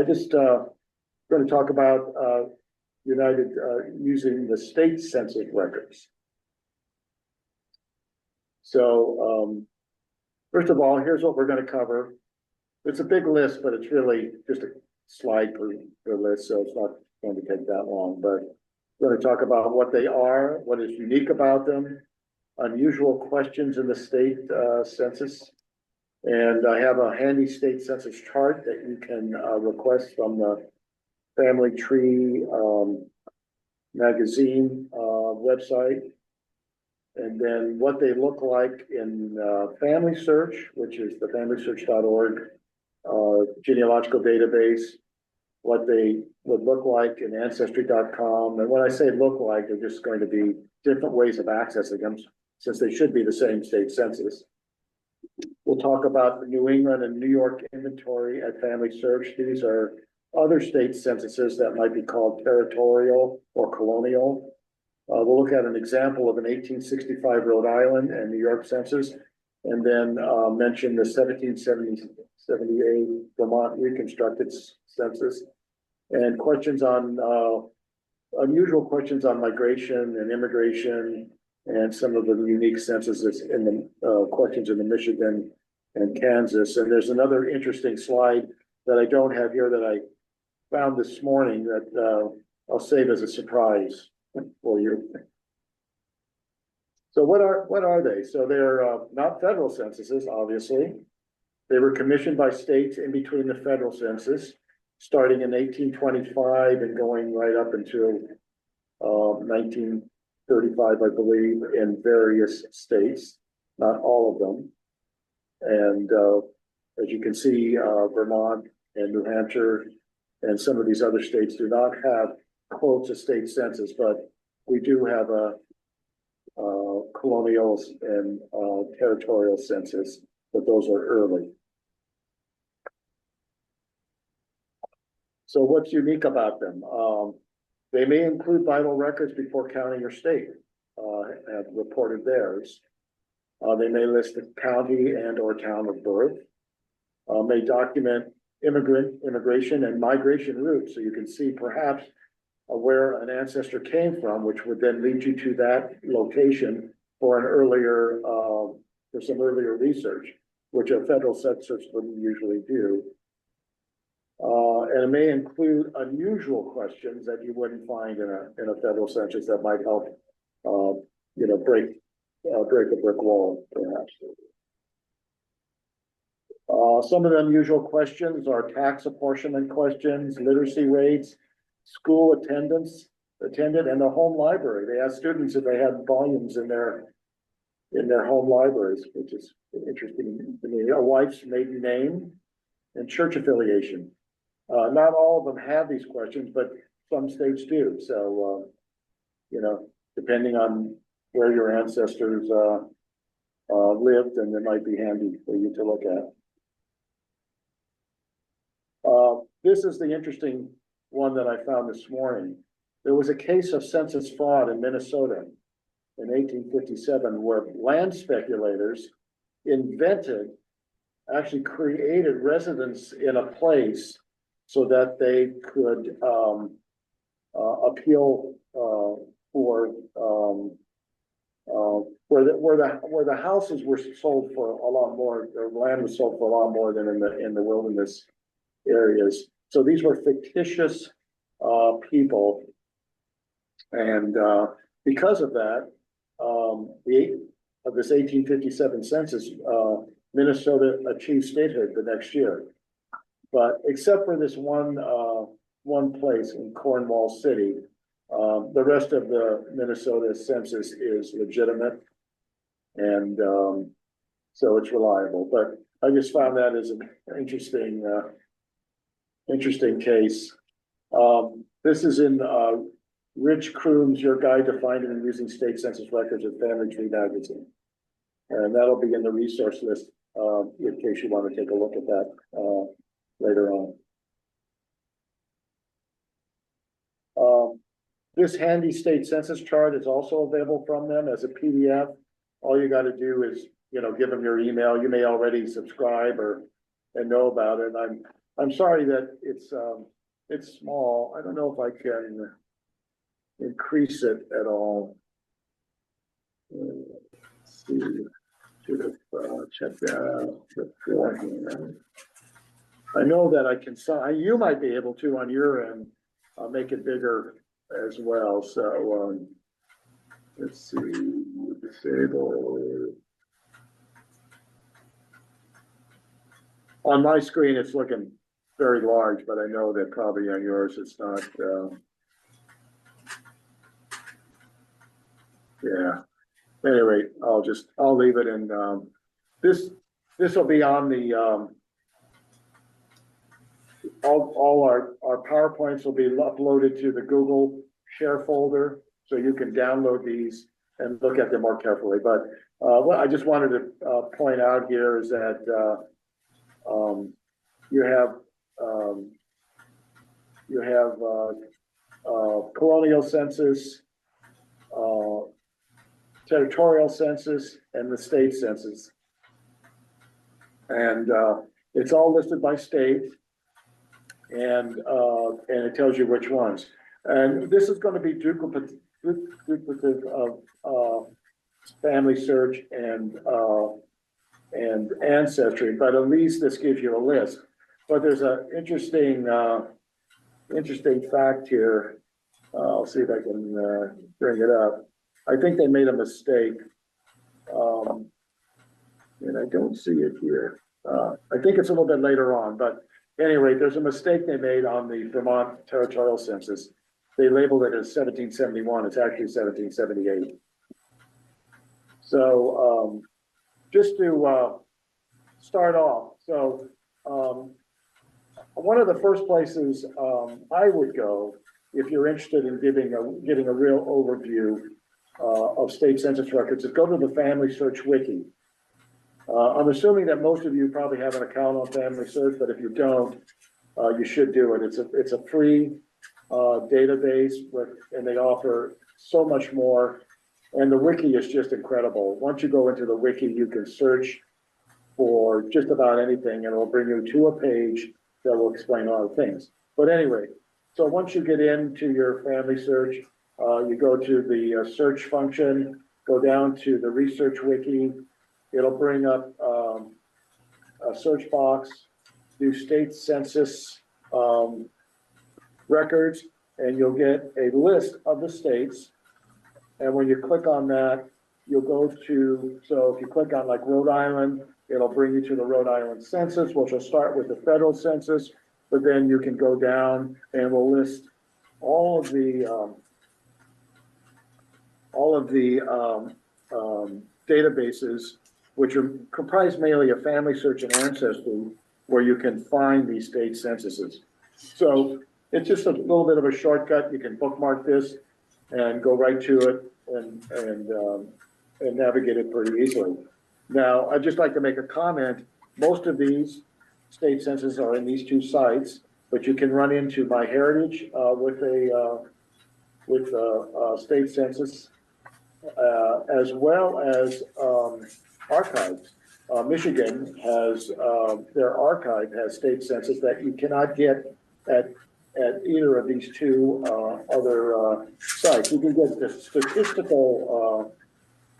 just going to talk about United using the state census records. So first of all, here's what we're going to cover. It's a big list, but it's really just a slide per list, so it's not going to take that long. But we're going to talk about what they are, what is unique about them, unusual questions in the state census. And I have a handy state census chart that you can request from the Family Tree magazine website. And then what they look like in Family Search, which is the familysearch.org genealogical database, what they would look like in ancestry.com. And when I say look like, they're just going to be different ways of accessing them, since they should be the same state census. We'll talk about the New England and New York inventory at Family Search. These are other state censuses that might be called territorial or colonial. We'll look at an example of an 1865 Rhode Island and New York census, and then mention the 1778 Vermont reconstructed census, and questions on unusual questions on migration and immigration, and some of the unique censuses in the questions in the Michigan and Kansas. And there's another interesting slide that I don't have here that I found this morning that I'll save as a surprise for you. So what are they? So they're not federal censuses, obviously. They were commissioned by states in between the federal census, starting in 1825 and going right up until 1935, I believe, in various states, not all of them. And as you can see, Vermont and New Hampshire and some of these other states do not have quotes a state census, but we do have a colonial and territorial census, but those are early. So what's unique about them? They may include vital records before county or state have reported theirs. They may list the county and or town of birth, may document immigration and migration routes. So you can see perhaps where an ancestor came from, which would then lead you to that location for an earlier, for some earlier research, which a federal census wouldn't usually do. And it may include unusual questions that you wouldn't find in a federal census that might help, break a brick wall, perhaps. Some of the unusual questions are tax apportionment questions, literacy rates, school attendance, and the home library. They asked students if they had volumes in their home libraries, which is interesting to me. A wife's maiden name and church affiliation. Not all of them have these questions, but some states do. So, depending on where your ancestors lived, and it might be handy for you to look at. This is the interesting one that I found this morning. There was a case of census fraud in Minnesota in 1857 where land speculators actually created residence in a place so that they could appeal for where the houses were sold for a lot more, or land was sold for a lot more than in the wilderness areas. So these were fictitious people, and because of that, this 1857 census, Minnesota achieved statehood the next year. But except for this one place in Cornwall City, the rest of the Minnesota census is legitimate, and so it's reliable. But I just found that as an interesting case. This is in Rich Kroom's Your Guide to Finding and Using State Census Records at Family Tree magazine, and that'll be in the resource list in case you want to take a look at that later on. This handy state census chart is also available from them as a PDF. All you got to do is, give them your email. You may already subscribe and know about it. I'm sorry that it's small. I don't know if I can increase it at all. Let's see, should have checked that out beforehand. I know that I can, you might be able to on your end, make it bigger as well, so, let's see, disable. On my screen, it's looking very large, but I know that probably on yours, it's not, yeah. Anyway, I'll leave it in, this will be on the, all our PowerPoints will be uploaded to the Google Share folder, so you can download these and look at them more carefully. But what I just wanted to point out here is that you have colonial census, territorial census, and the state census, and it's all listed by state. And it tells you which ones. And this is going to be duplicative of family search and ancestry, but at least this gives you a list. But there's an interesting fact here. I'll see if I can bring it up. I think they made a mistake, and I don't see it here. I think it's a little bit later on, but anyway, there's a mistake they made on the Vermont territorial census. They labeled it as 1771. It's actually 1778. So just to start off, so one of the first places I would go if you're interested in getting a real overview of state census records is go to the Family Search Wiki. I'm assuming that most of you probably have an account on Family Search, but if you don't, you should do it. It's a free database, and they offer so much more. And the wiki is just incredible. Once you go into the wiki, you can search for just about anything, and it'll bring you to a page that will explain a lot of things. But anyway, so once you get into your Family Search, you go to the search function, go down to the research wiki. It'll bring up a search box, do state census records, and you'll get a list of the states. And when you click on that, you'll go to, so if you click on like Rhode Island, it'll bring you to the Rhode Island census, which will start with the federal census, but then you can go down and we'll list all of the databases, which are comprised mainly of Family Search and Ancestry, where you can find these state censuses. So it's just a little bit of a shortcut. You can bookmark this and go right to it and navigate it pretty easily. Now, I'd just like to make a comment. Most of these state censuses are in these two sites, but you can run into MyHeritage with a state census, as well as archives. Michigan has their archive has state census that you cannot get at either of these two other sites. You can get the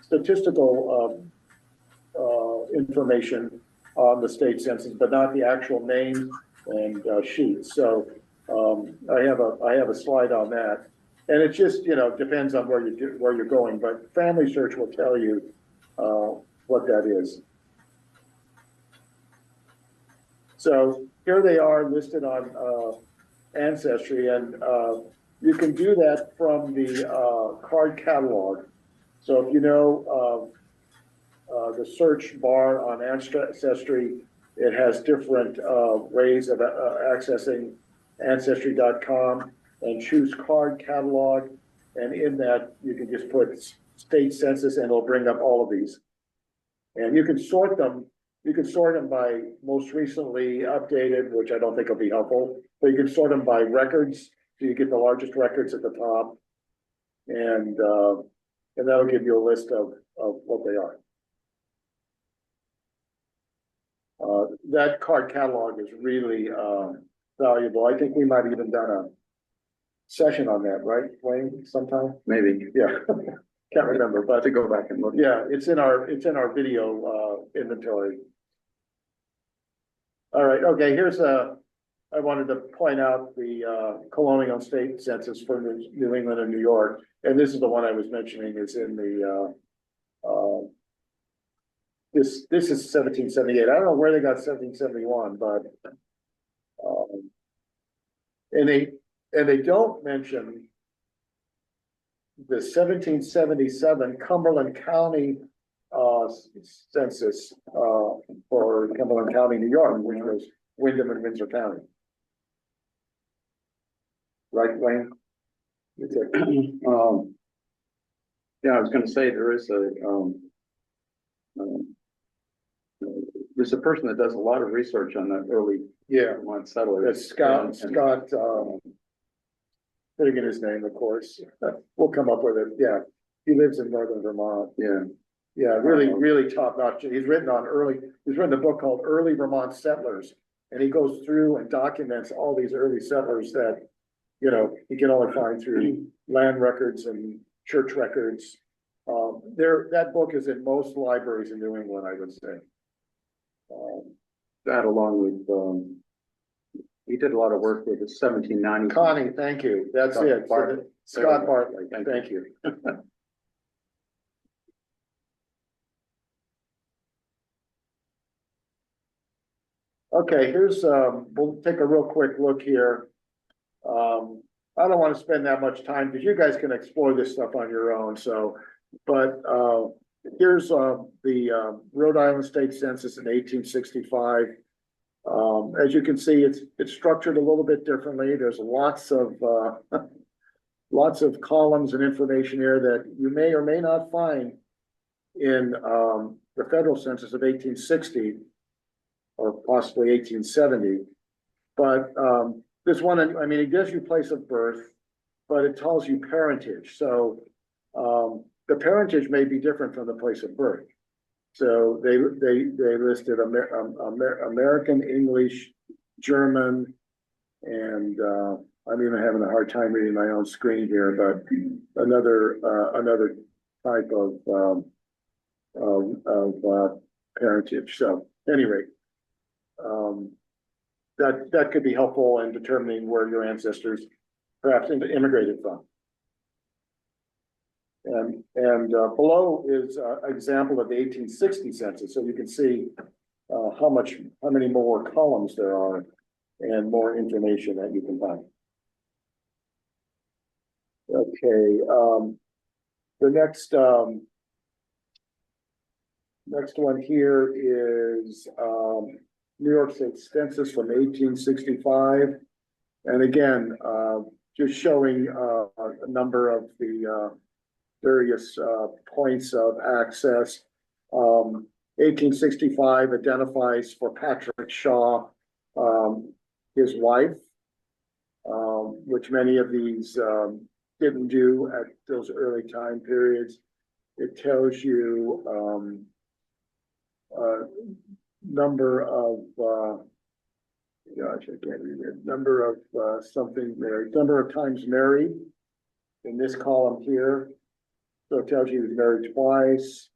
statistical information on the state census, but not the actual names and sheets. So I have a slide on that, and it just depends on where you're going. But Family Search will tell you what that is. So here they are listed on Ancestry, and you can do that from the card catalog. So if you know the search bar on Ancestry, it has different ways of accessing Ancestry.com, and choose card catalog, and in that you can just put state census and it'll bring up all of these. And you can sort them. You can sort them by most recently updated, which I don't think will be helpful, but you can sort them by records. So you get the largest records at the top, and that'll give you a list of what they are. That card catalog is really, valuable. I think we might have even done a session on that, right, Wayne, sometime? Maybe. Yeah, can't remember, But but to go back and look. yeah, it's in our video, inventory. All right, okay, I wanted to point out the, colonial state census for New England and New York. And this is the one I was mentioning is in the, this is 1778. I don't know where they got 1771, but, and they don't mention the 1777 Cumberland County, census, for Cumberland County, New York, which was Windham and Windsor County. Right, Wayne? Yeah, I was gonna say, there's a person that does a lot of research on the early Vermont settlers. That's Scott, forget his name, of course. We'll come up with it, yeah. He lives in northern Vermont. Yeah. Yeah, really top notch. He's written a book called Early Vermont Settlers. And he goes through and documents all these early settlers that, you know, you can only find through land records and church records. That book is in most libraries in New England, I would say. That along with, he did a lot of work with the 1790. Connie, thank you. That's Scott it. Bartlett. Scott Bartlett, Thank thank you. Okay, here's, we'll take a real quick look here. I don't want to spend that much time because you guys can explore this stuff on your own, so, but, here's, the, Rhode Island State Census in 1865. As you can see, it's structured a little bit differently. There's lots of, lots of columns and information here that you may or may not find in, the federal census of 1860 or possibly 1870. But, this one, I mean, it gives you place of birth, but it tells you parentage. So, the parentage may be different from the place of birth. So they listed American, English, German, and I'm even having a hard time reading my own screen here, but another type of parentage. So anyway, that could be helpful in determining where your ancestors perhaps immigrated from. And below is an example of the 1860 census, so you can see how many more columns there are and more information that you can find. Okay, the next one here is New York State Census from 1865, and again, just showing a number of the various points of access. 1865 identifies for Patrick Shaw, his wife, which many of these didn't do at those early time periods. It tells you number of gosh, I can't read it. Number of something married, number of times married in this column here. So it tells you he was married twice.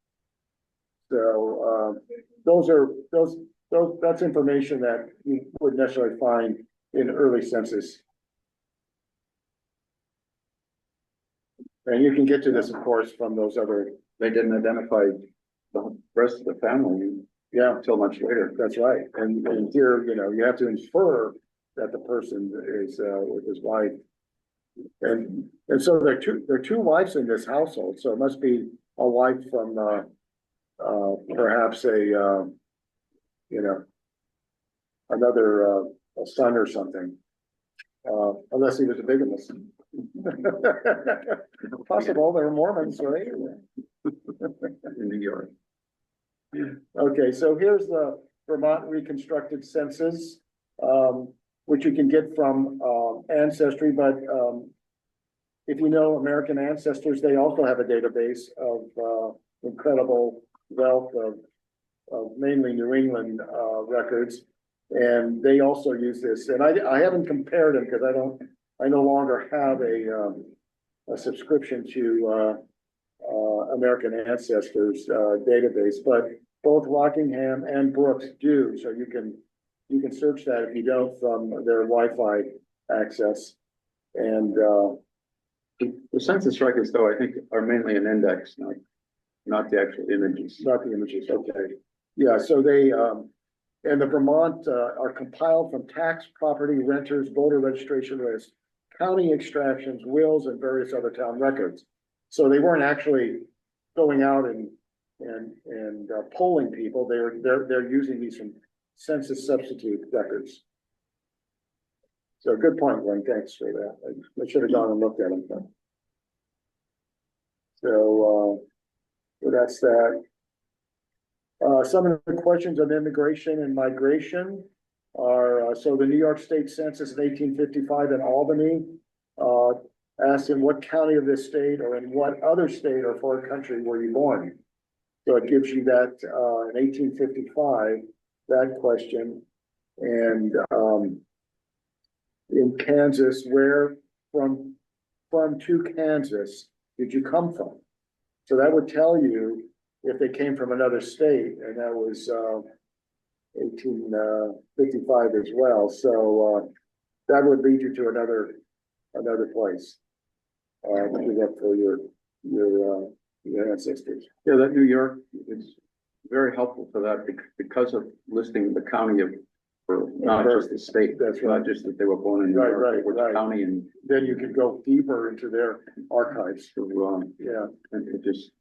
So that's information that you wouldn't necessarily find in early census. And you can get to this, of course, from those other. They didn't identify the rest of the family. Yeah, until much later. That's right. And here, you know, you have to infer that the person is with his wife. And so there are two wives in this household, so it must be a wife from perhaps a you know, another a son or something, unless he was a bigamist. Possible, they're Mormons, right? In New York. Okay, so here's the Vermont reconstructed census, which you can get from Ancestry, but if you know American Ancestors, they also have a database of incredible wealth mainly New England, records. And they also use this, and I haven't compared them because I no longer have a subscription to, American Ancestors, database, but both Rockingham and Brooks do, so you can search that if you don't from their Wi-Fi access. And, The census records, though, I think are mainly an index, not the actual images. not the images, okay. Yeah, so they, and the Vermont, are compiled from tax, property, renters, voter registration lists, county extractions, wills, and various other town records. So they weren't actually going out and polling people. They're using these from census substitute records. So good point, Glenn. Thanks for that. I should have gone and looked at them. So that's that. Some of the questions on immigration and migration are, so the New York State Census in 1855 in Albany, asked in what county of this state or in what other state or foreign country were you born? So it gives you that, in 1855, that question. And, in Kansas, where from to Kansas did you come from? So that would tell you if they came from another state, and that was 1855 as well. So that would lead you to another place to do that for your ancestors. Yeah, that New York is very helpful for that because of listing the county of, for not just the state. That's right. Not just that they were born in New York, Right, which right. county, and Then you could go deeper into their archives. Yeah, and just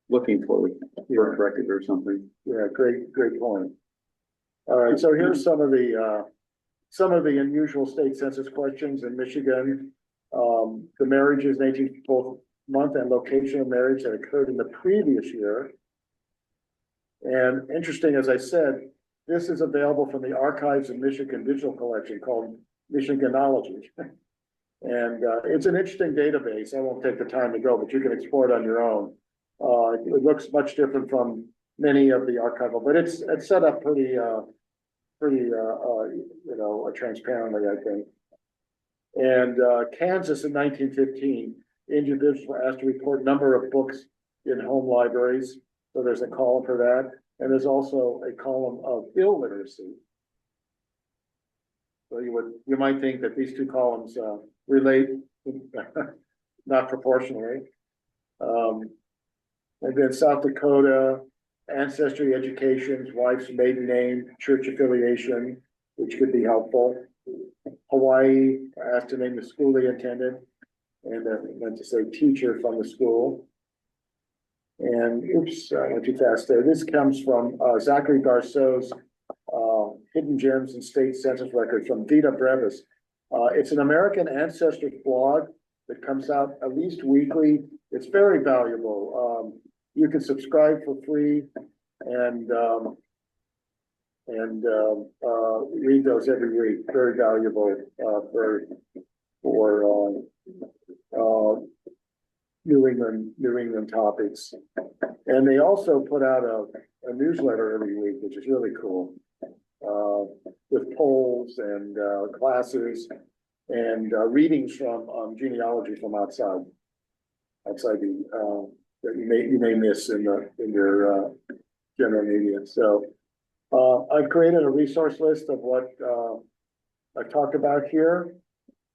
looking for birth record or something. yeah, great point. All right, so here's some of the unusual state census questions in Michigan. The marriages, both month and location of marriage that occurred in the previous year. And interesting, as I said, this is available from the Archives of Michigan digital collection called Michiganology. And it's an interesting database. I won't take the time to go, but you can explore it on your own. It looks much different from many of the archival, but it's set up pretty transparently, I think. And Kansas in 1915, individuals were asked to report number of books in home libraries. So there's a column for that. And there's also a column of illiteracy. So you might think that these two columns relate, not proportionally. And then South Dakota, ancestry, education, wife's maiden name, church affiliation, which could be helpful. Hawaii, asked to name the school they attended, and meant to say teacher from the school. And oops, I went too fast there. This comes from Zachary Garceau's Hidden Gems in State Census Records from Vita Brevis. It's an American ancestors blog that comes out at least weekly. It's very valuable. You can subscribe for free and read those every week. Very valuable for New England topics. And they also put out a newsletter every week, which is really cool, with polls and classes and readings from genealogy from outside the that you may miss in your general media. So I've created a resource list of what I've talked about here,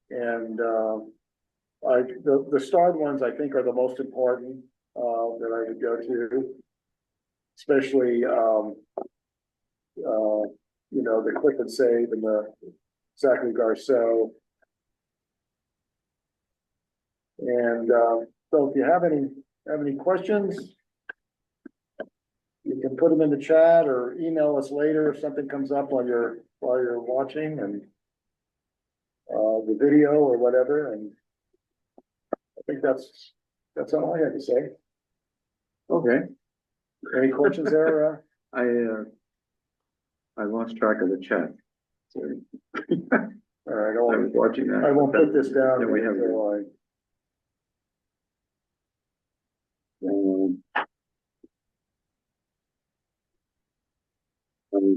and the starred ones I think are the most important that I would go to, especially the Click and Save and the Zachary Garceau. And so if you have any questions, you can put them in the chat or email us later if something comes up while you're watching and the video or whatever. And I think that's all I had to say. Okay. Any questions there? I lost track of the chat. So, All right, I was watching that. I won't put this down. Then we have until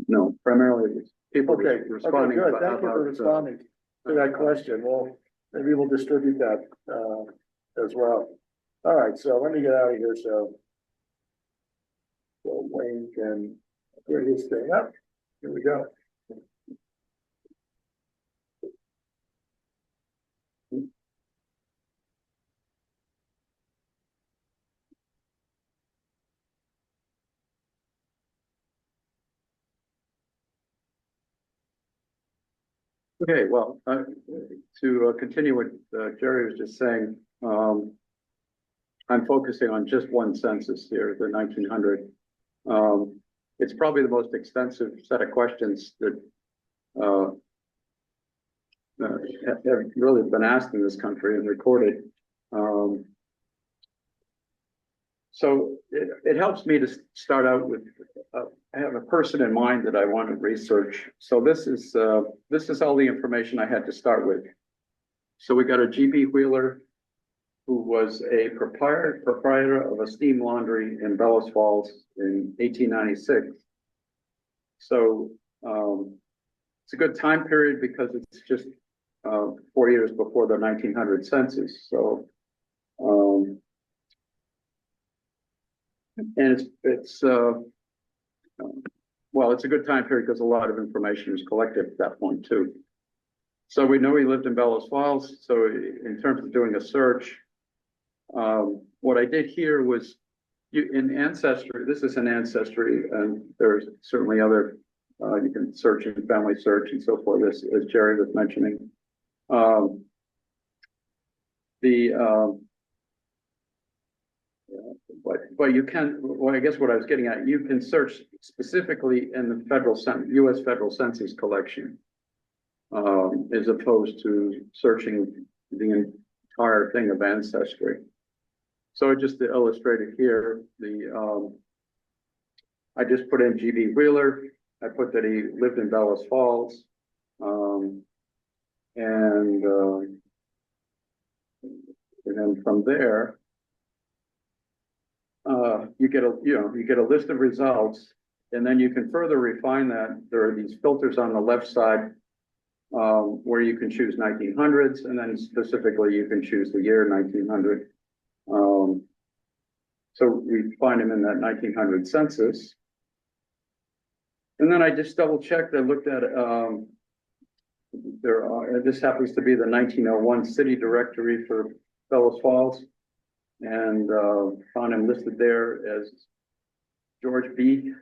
No, primarily it's people Okay, okay, responding. good. Thank you for about, responding to that question. Well, maybe we'll distribute that, as well. All right, so let me get out of here, so Wayne can get his thing up. Here we go. Okay, well, to continue what Jerry was just saying, I'm focusing on just one census here, the 1900. It's probably the most extensive set of questions that have really been asked in this country and recorded. So it helps me to start out with, I have a person in mind that I want to research. So this is all the information I had to start with. So we got a GB Wheeler, who was a proprietor of a steam laundry in Bellows Falls in 1896. So it's a good time period because it's just 4 years before the 1900 census. So and it's well, it's a good time period because a lot of information was collected at that point too. So we know he lived in Bellows Falls. So in terms of doing a search, what I did here was in Ancestry, this is an Ancestry, and there's certainly other, you can search in Family Search and so forth, as Jerry was mentioning. But you can, well, I guess what I was getting at, you can search specifically in the U.S. federal census collection, as opposed to searching the entire thing of Ancestry. So just to illustrate it here, I just put in GB Wheeler. I put that he lived in Bellows Falls, and then from there, you get a list of results, and then you can further refine that. There are these filters on the left side where you can choose 1900s, and then specifically you can choose the year 1900. So we find them in that 1900 census. And then I just double checked. I looked at this happens to be the 1901 city directory for Bellows Falls, and found him listed there as George B.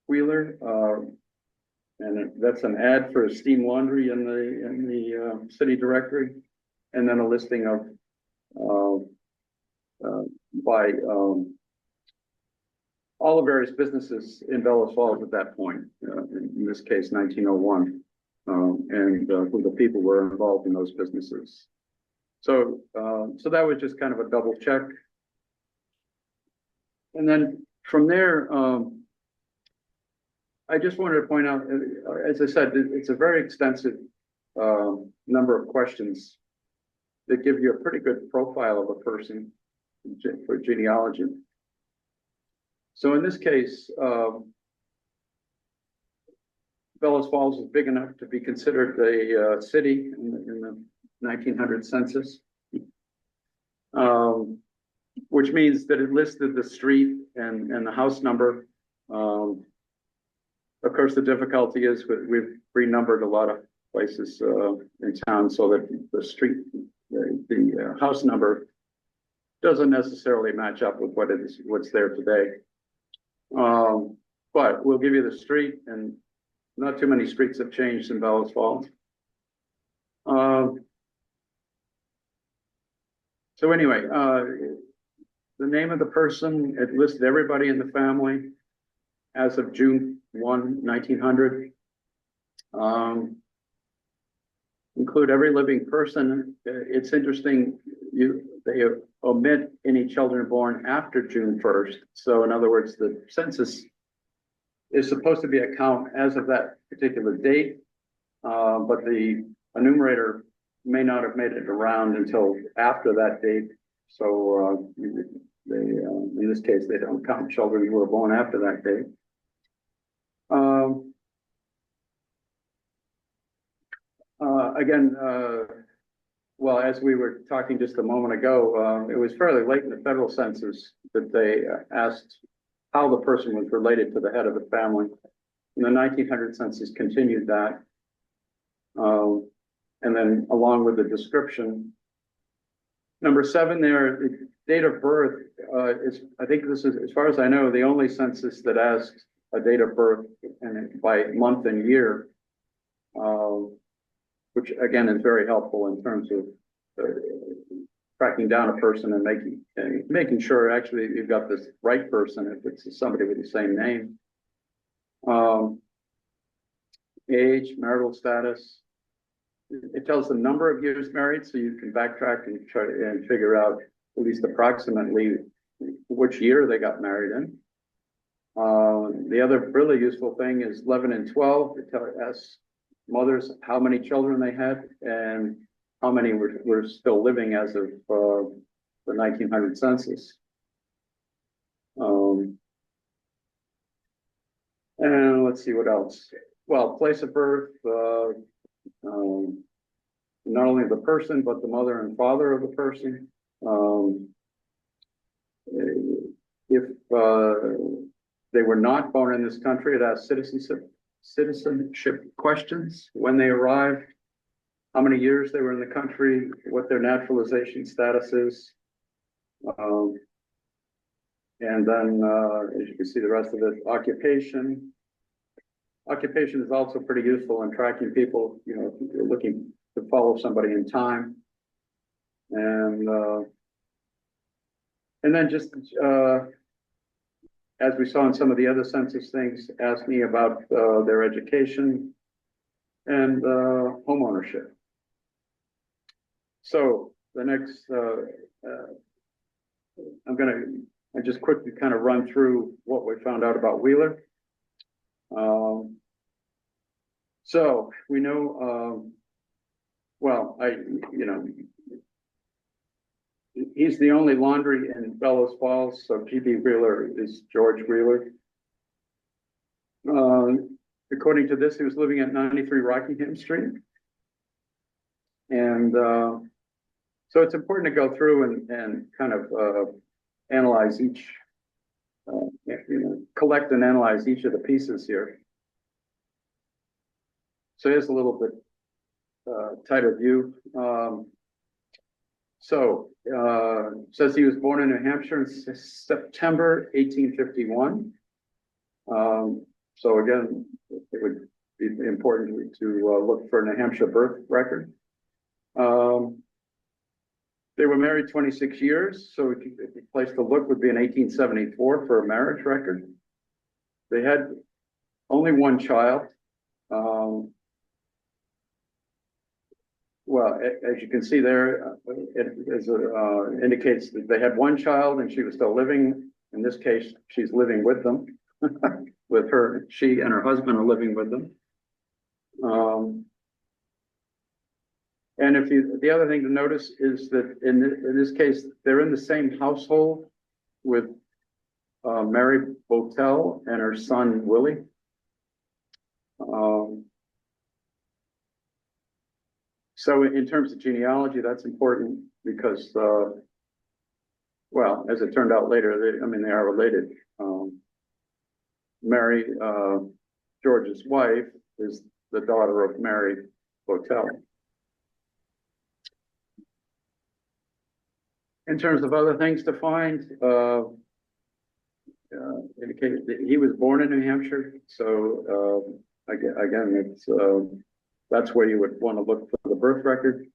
Wheeler, and that's an ad for a steam laundry in the city directory, and then a listing of by all the various businesses in Bellows Falls at that point, in this case 1901, and who the people were involved in those businesses. So that was just kind of a double check. And then from there, I just wanted to point out, as I said, it's a very extensive number of questions that give you a pretty good profile of a person for genealogy. So in this case, Bellows Falls is big enough to be considered a city in the 1900 census, which means that it listed the street and the house number. Of course, the difficulty is we've renumbered a lot of places in town so that the street, the house number doesn't necessarily match up with what's there today. But we'll give you the street, and not too many streets have changed in Bellows Falls. So anyway, the name of the person, it listed everybody in the family as of June 1, 1900. Include every living person. It's interesting, they omit any children born after June 1st. So in other words, the census is supposed to be a count as of that particular date, but the enumerator may not have made it around until after that date. So in this case, they don't count children who were born after that date. Um, again, well, as we were talking just a moment ago, it was fairly late in the federal census that they asked how the person was related to the head of the family. And the 1900 census continued that. And then along with the description. Number 7 there, the date of birth is, I think this is, as far as I know, the only census that asks a date of birth and by month and year. Which again is very helpful in terms of tracking down a person and making sure actually you've got this right person if it's somebody with the same name. Age, marital status. It tells the number of years married, so you can backtrack and try to figure out at least approximately which year they got married in. The other really useful thing is 11 and 12. It asks mothers how many children they had and how many were still living as of the 1900 census. And let's see what else. Well, place of birth, not only the person, but the mother and father of the person. If they were not born in this country, it asks citizenship questions, when they arrived, how many years they were in the country, what their naturalization status is. And then, as you can see, the rest of it, occupation. Occupation is also pretty useful in tracking people, you know, if you're looking to follow somebody in time. And then just, as we saw in some of the other census things, ask me about their education and home ownership. So the next, I just quickly kind of run through what we found out about Wheeler. So we know, well, he's the only laundry in Bellows Falls, so G.B. Wheeler is George Wheeler. According to this, he was living at 93 Rockingham Street. And so it's important to go through and kind of analyze each, collect and analyze each of the pieces here. So here's a little bit tighter view. Says he was born in New Hampshire in September 1851. So again, it would be important to look for a New Hampshire birth record. They were married 26 years, so the place to look would be in 1874 for a marriage record. They had only one child. Well, as you can see there, it indicates that they had one child and she was still living. In this case, she's living with them, with her. She and her husband are living with them. And the other thing to notice is that in this case, they're in the same household with Mary Botel and her son Willie. So in terms of genealogy, that's important because, well, as it turned out later, they are related. Mary, George's wife, is the daughter of Mary Botel. In terms of other things to find, indicated that he was born in New Hampshire. So again, it's that's where you would want to look for the birth record.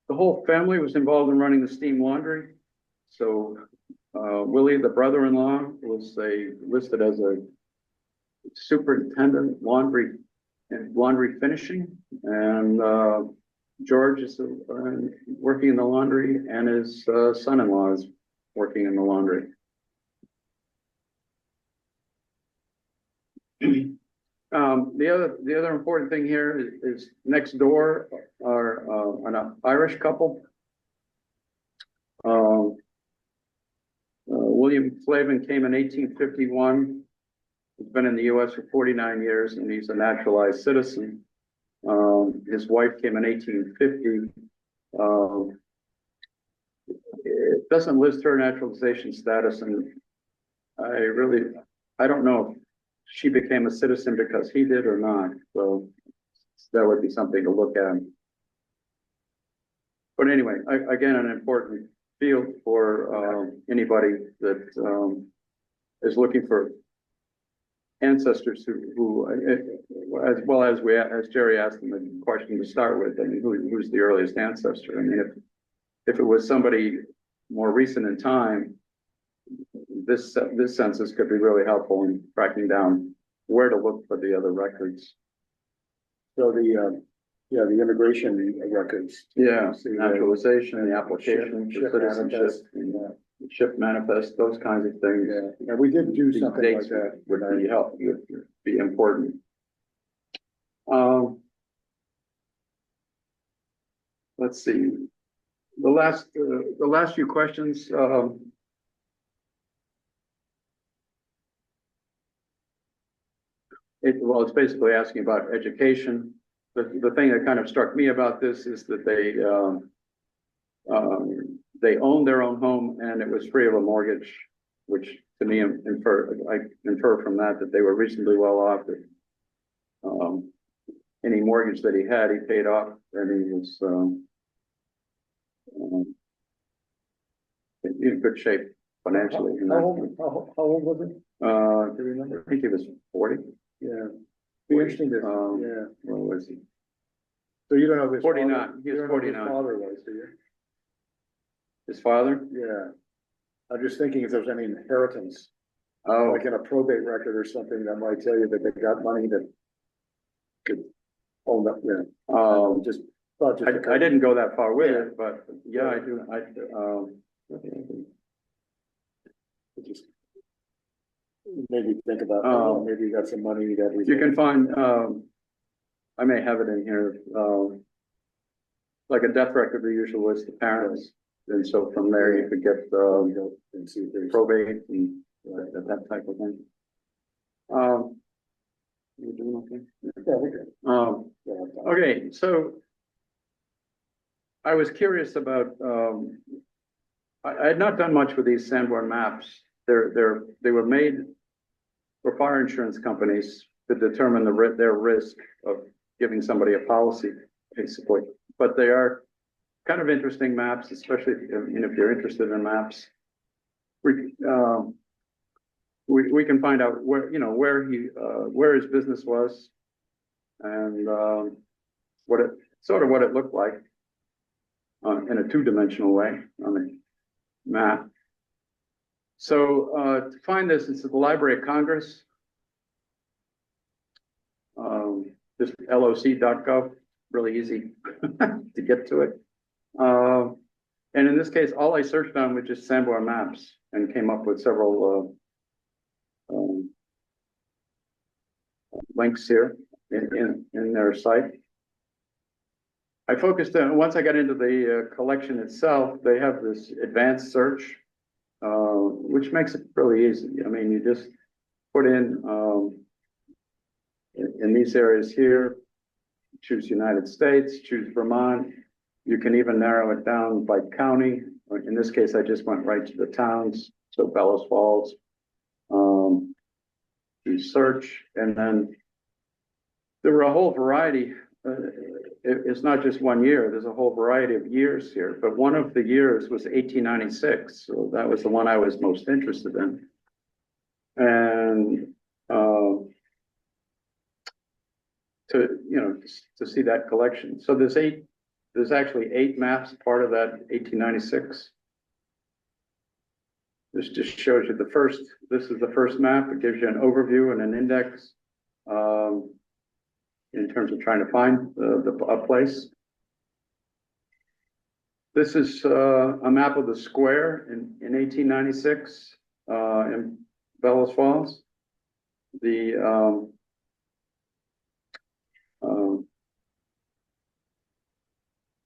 The whole family was involved in running the steam laundry. So Willie, the brother-in-law, was listed as a superintendent laundry finishing, and George is working in the laundry, and his son-in-law is working in the laundry. The other important thing here is next door are an Irish couple. William Flavin came in 1851. He's been in the US for 49 years and he's a naturalized citizen. His wife came in 1850. It doesn't list her naturalization status, and I don't know if she became a citizen because he did or not, so that would be something to look at. But anyway, again, an important field for anybody that is looking for ancestors who as well as Jerry asked them the question to start with, I mean, who's the earliest ancestor? I mean, if it was somebody more recent in time, this census could be really helpful in tracking down where to look for the other records. So the immigration records. Yeah, See, naturalization, the application ship for citizenship, manifest, ship manifest, those kinds of things. Yeah, and we did do These something like dates that. would be would be important. Let's see, the last few questions. It's basically asking about education. The thing that kind of struck me about this is that they owned their own home and it was free of a mortgage, which to me I infer from that they were reasonably well off. That any mortgage that he had, he paid off, and he was in good shape financially. How old was it? Do you remember? I think he was 40. Yeah. Be interesting to, What was he? So you don't know his 49. father? He was You don't know who 49. his father was, do you? His father? Yeah. I'm just thinking if there's any inheritance, Oh, like in a probate record or something that might tell you that they got money that could hold up, just thought just. I didn't go that far with Yeah. it, but yeah, I do. Just maybe think about, maybe you got some money that we. You can find, I may have it in here, like a death record, we usually list the parents. And so from there you could get, and see if there's. probate and that type of thing. You doing okay? Yeah, we're good. Yeah, Okay, so I was curious about, I had not done much with these Sanborn maps. They were made for fire insurance companies to determine their risk of giving somebody a policy, basically. But they are kind of interesting maps, especially if you're interested in maps. We can find out where his business was and what it looked like in a two-dimensional way on the map. So to find this, it's at the Library of Congress. Just loc.gov, really easy to get to it. And in this case, all I searched on was just Sanborn maps and came up with several links here in their site. I focused on, once I got into the collection itself, they have this advanced search, which makes it really easy. I mean, you just put in these areas here, choose United States, choose Vermont. You can even narrow it down by county. In this case, I just went right to the towns. So Bellows Falls, you search, and then there were a whole variety. It's not just 1 year, there's a whole variety of years here, but one of the years was 1896. So that was the one I was most interested in. And to see that collection. So there's actually 8 maps, part of that 1896. This just shows you this is the first map. It gives you an overview and an index in terms of trying to find a place. This is a map of the square in 1896 in Bellows Falls.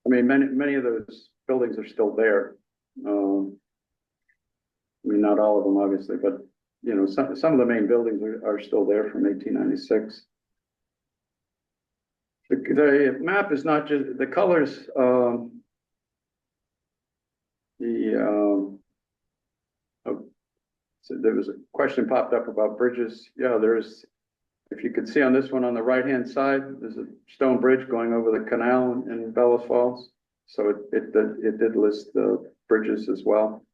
I mean, many of those buildings are still there. I mean, not all of them, obviously, but you know, some of the main buildings are still there from 1896. The map is not just, the colors, so there was a question popped up about bridges. Yeah, there's, if you could see on this one on the right-hand side, there's a stone bridge going over the canal in Bellows Falls. So it did list the bridges as well.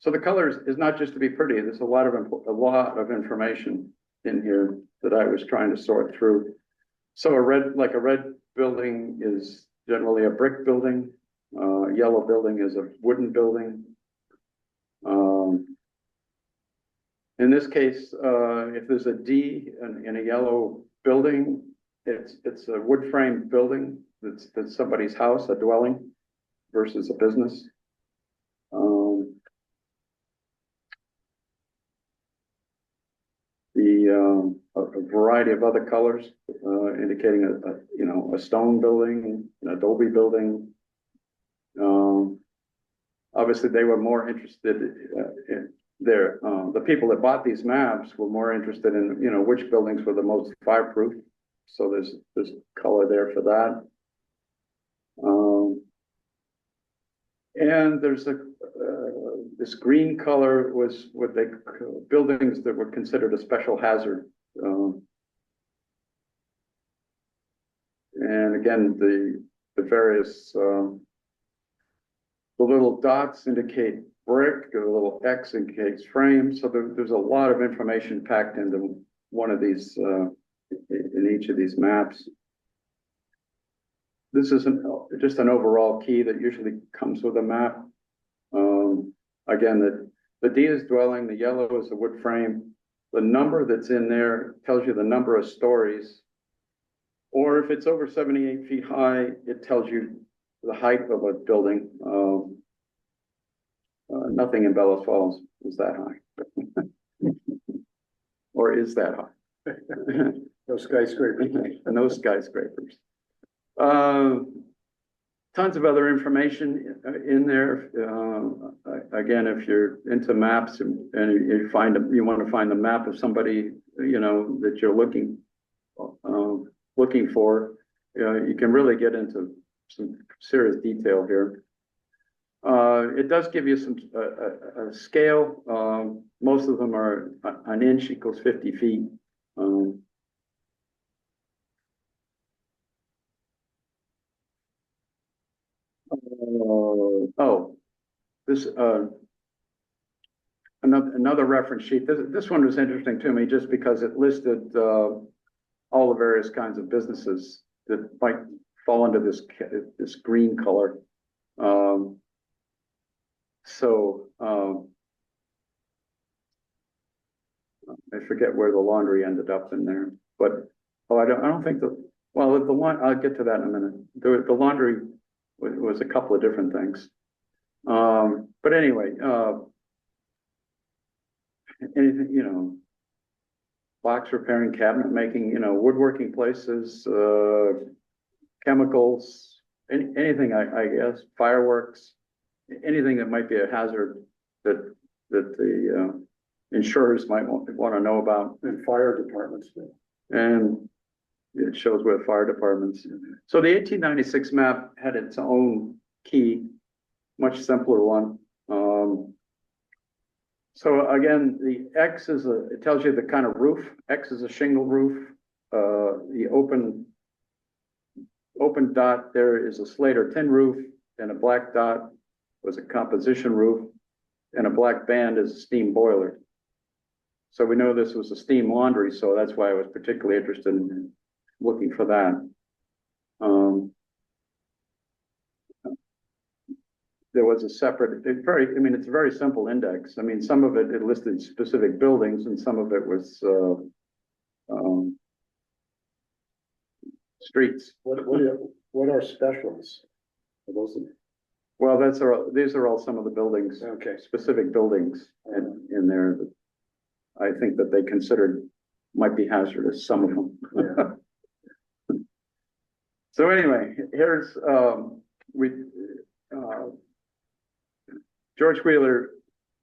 So the colors is not just to be pretty. There's a lot of information in here that I was trying to sort through. So a red building is generally a brick building. A yellow building is a wooden building. In this case, if there's a D in a yellow building, it's a wood frame building. That's somebody's house, a dwelling, versus a business. A variety of other colors, indicating a stone building, an adobe building. Obviously, they were more interested in the people that bought these maps were more interested in, which buildings were the most fireproof. So there's color there for that. And there's this green color was what they buildings that were considered a special hazard. And again, the various the little dots indicate brick, the little X indicates frame. So there's a lot of information packed into one of these in each of these maps. This is just an overall key that usually comes with a map. Again, the D is dwelling, the yellow is the wood frame. The number that's in there tells you the number of stories. Or if it's over 78 feet high, it tells you the height of a building. Nothing in Bellows Falls is that high. Or is that high? No skyscrapers. No skyscrapers. Tons of other information in there. Again, if you're into maps and you want to find the map of somebody, that you're looking for, you can really get into some serious detail here. It does give you some a scale. Most of them are an inch equals 50 feet. This another reference sheet. This one was interesting to me just because it listed all the various kinds of businesses that might fall under this green color. I forget where the laundry ended up in there, but I don't think I'll get to that in a minute. The laundry was a couple of different things. But anyway, anything, box repairing, cabinet making, woodworking places, chemicals, anything, I guess, fireworks, anything that might be a hazard that the insurers might want to know about. And fire departments. And it shows where fire departments. So the 1896 map had its own key, much simpler one. So again, the X it tells you the kind of roof. X is a shingle roof. The open dot there is a slate or tin roof, and a black dot was a composition roof, and a black band is a steam boiler. So we know this was a steam laundry, so that's why I was particularly interested in looking for that. There was a separate, it's a very simple index. I mean, some of it listed specific buildings and some of it was streets. What are specials? Are those? Well, these are all some of the buildings. Okay. Specific buildings in there that I think that they considered might be hazardous, some of them. Yeah. So anyway, here's George Wheeler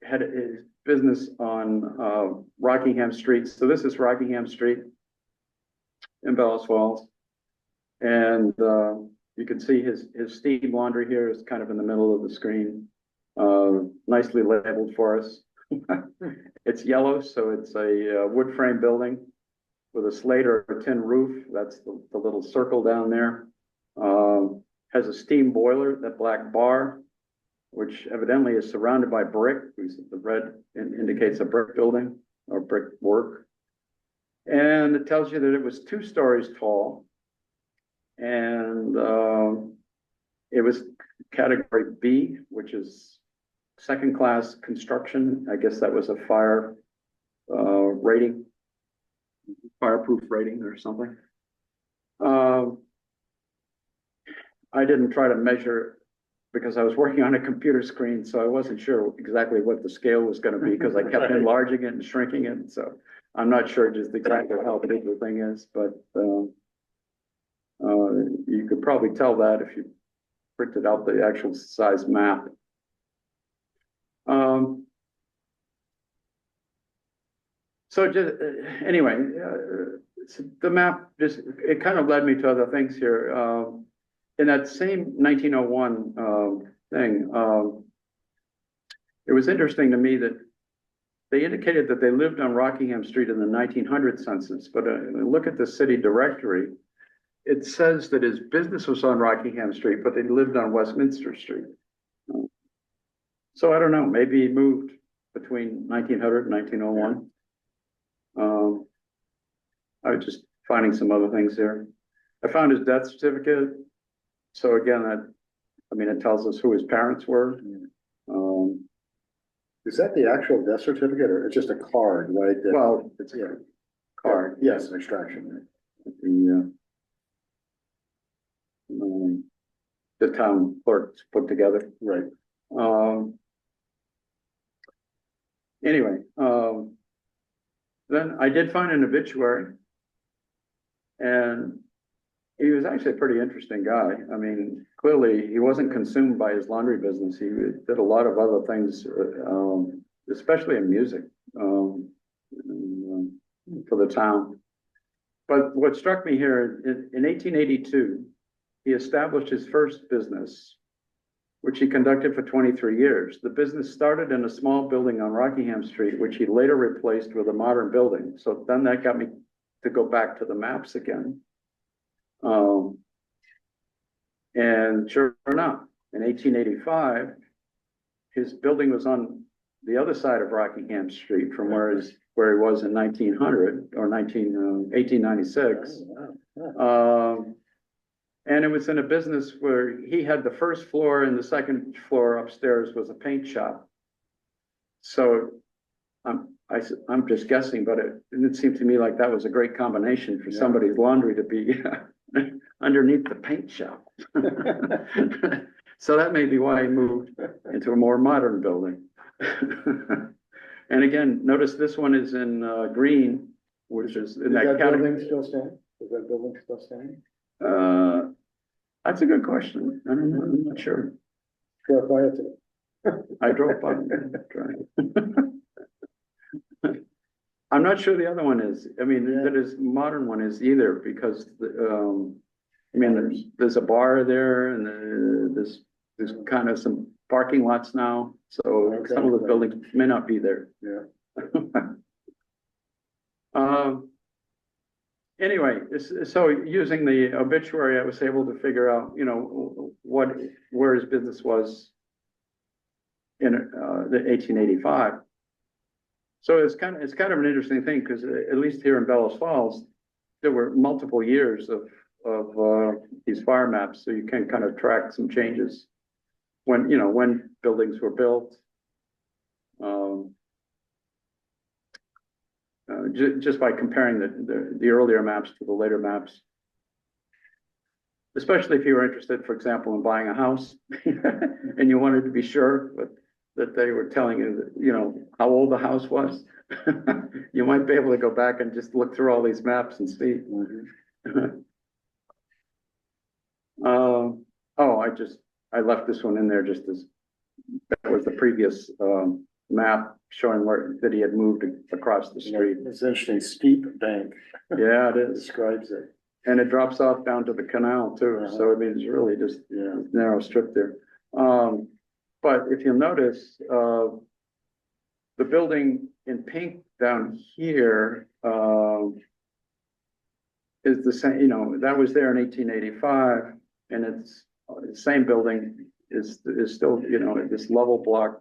had his business on Rockingham Street. So this is Rockingham Street in Bellows Falls. And you can see his steam laundry here is kind of in the middle of the screen. Nicely labeled for us. It's yellow, so it's a wood frame building with a slate or a tin roof. That's the little circle down there. Has a steam boiler, that black bar, which evidently is surrounded by brick. The red indicates a brick building or brick work. And it tells you that it was 2 stories tall. And it was category B, which is second class construction. I guess that was a fire rating, fireproof rating or something. I didn't try to measure because I was working on a computer screen, so I wasn't sure exactly what the scale was going to be because I kept enlarging it and shrinking it. So I'm not sure just exactly how big the thing is, but you could probably tell that if you printed out the actual size map. So just anyway, the map just, it kind of led me to other things here. In that same 1901 thing, it was interesting to me that they indicated that they lived on Rockingham Street in the 1900 census, but look at the city directory. It says that his business was on Rockingham Street, but they lived on Westminster Street. So I don't know, maybe he moved between 1900 and 1901. I was just finding some other things here. I found his death certificate. So again, it tells us who his parents were. Is that the actual death certificate or it's just a card, right? Well, it's a card. Yes, an extraction. The town clerks put together. Right. Anyway, then I did find an obituary, and he was actually a pretty interesting guy. I mean, clearly he wasn't consumed by his laundry business. He did a lot of other things, especially in music, for the town. But what struck me here, in 1882, he established his first business, which he conducted for 23 years. The business started in a small building on Rockingham Street, which he later replaced with a modern building. So then that got me to go back to the maps again. And sure enough, in 1885, his building was on the other side of Rockingham Street from where he was in 1900 or 1896. And it was in a business where he had the first floor and the second floor upstairs was a paint shop. So I'm just guessing, but it seemed to me like that was a great combination for somebody's laundry to be underneath the paint shop. So that may be why he moved into a more modern building. And again, notice this one is in green, which is in that category. Building still stand? Is that building still standing? That's a good question. I don't know. I'm not sure. Drove by it today. I drove by. I'm not sure the other one is. I mean, that is modern one is either because there's a bar there and there's kind of some parking lots now. So some of the buildings may not be there. Yeah. Anyway, so using the obituary, I was able to figure out, where his business was in the 1885. So it's kind of an interesting thing because at least here in Bellows Falls, there were multiple years of these fire maps, so you can kind of track some changes when buildings were built. Just by comparing the earlier maps to the later maps, especially if you were interested, for example, in buying a house and you wanted to be sure that they were telling you, how old the house was, you might be able to go back and just look through all these maps and see. I left this one in there just as that was the previous, map showing that he had moved across the street. It's an interesting steep bank. Yeah, it is. Describes it. And it drops off down to the canal too, so I mean, it's really just Yeah. a narrow strip there. But if you'll notice, the building in pink down here, is the same, you know, that was there in 1885, and it's the same building is still, you know, this level block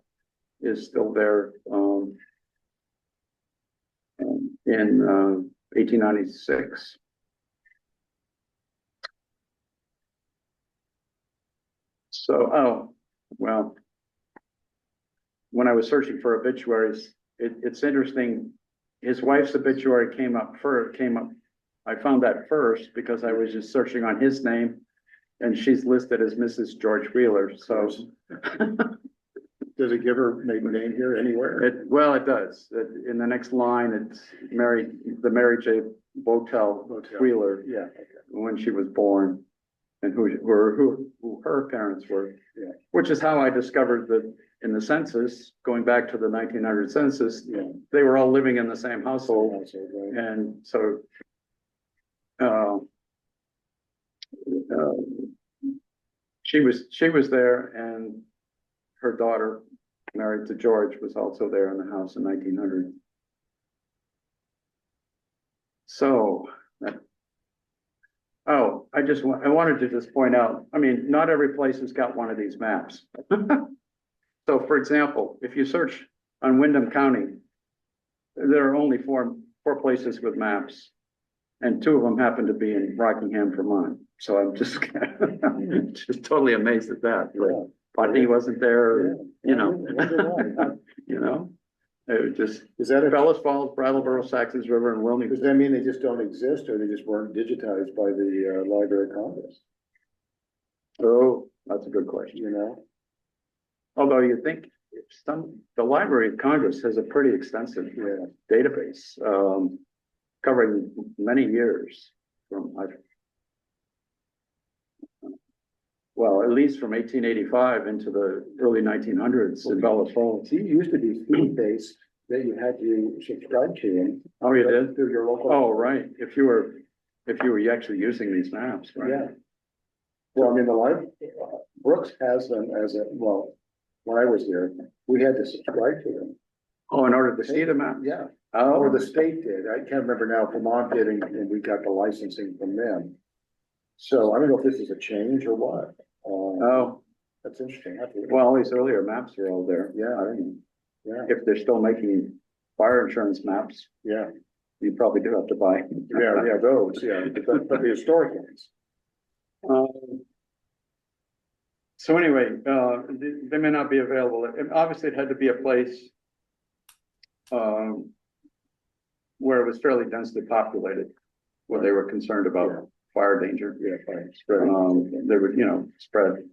is still there, in 1896. So, oh, well, when I was searching for obituaries, it's interesting. His wife's obituary came up. I found that first because I was just searching on his name, and she's listed as Mrs. George Wheeler, so. Does it give her maiden name here anywhere? Well, it does. In the next line, it's the Mary J. Botel Wheeler, Yeah. Okay. when she was born, and who her parents were. Yeah. Which is how I discovered that in the census, going back to the 1900 census, Yeah. they were all living in the same household. Also, right. And so, she was there, and her daughter, married to George, was also there in the house in 1900. So, oh, I wanted to just point out, I mean, not every place has got one of these maps. So, for example, if you search on Windham County, there are only four places with maps, and two of them happen to be in Rockingham, Vermont. So I'm just just totally amazed at that. Yeah. Putney wasn't there, Yeah. you know. Wonder why. You know, it was just Is that Bellas Falls, Brattleboro, Saxons River, and does Wilmington. that mean they just don't exist, or they just weren't digitized by the Library of Congress? Oh, that's a good question. You know? Although you think the Library of Congress has a pretty extensive Yeah. database, covering many years well, at least from 1885 into the early 1900s in Bellas Falls. See, it used to be fee-based that you had to subscribe to them. Oh, you did? Through your local. Oh, right. If you were actually using these maps, right? Yeah. Well, I mean, the library, Brooks has them as well, when I was here, we had to subscribe to them. Oh, in order to see the map? Yeah, Oh, or the state did. I can't remember now. Vermont did, and we got the licensing from them. So I don't know if this is a change or what. oh, That's interesting. well, all these earlier maps are all there. Yeah. I don't know. Yeah, If they're still making fire insurance maps, yeah, you probably do have to buy. yeah, those, yeah, but the historic ones. So anyway, they may not be available. And obviously, it had to be a place where it was fairly densely populated, where they were concerned about Yeah. fire danger. Yeah, fine. Spread. They would, you know, spread.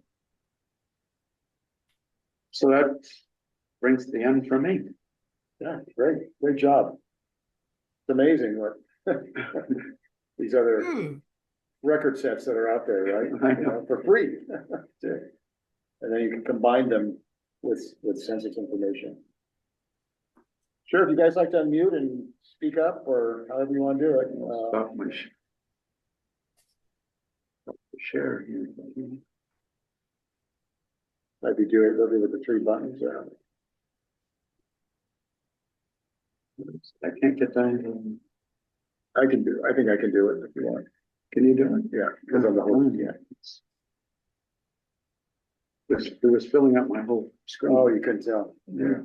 So that brings the end for me. Yeah, great job. It's amazing what these other record sets that are out there, right? I know. You know, for free. And then you can combine them with census information. Sure, if you guys like to unmute and speak up, or however you want to do it. Stop my share here. Might be doing it with the three buttons. I can't get down. I think I can do it if you want. Can you do it? Yeah, because I'm the host, yeah. It was filling up my whole screen. Oh, you couldn't tell. Yeah.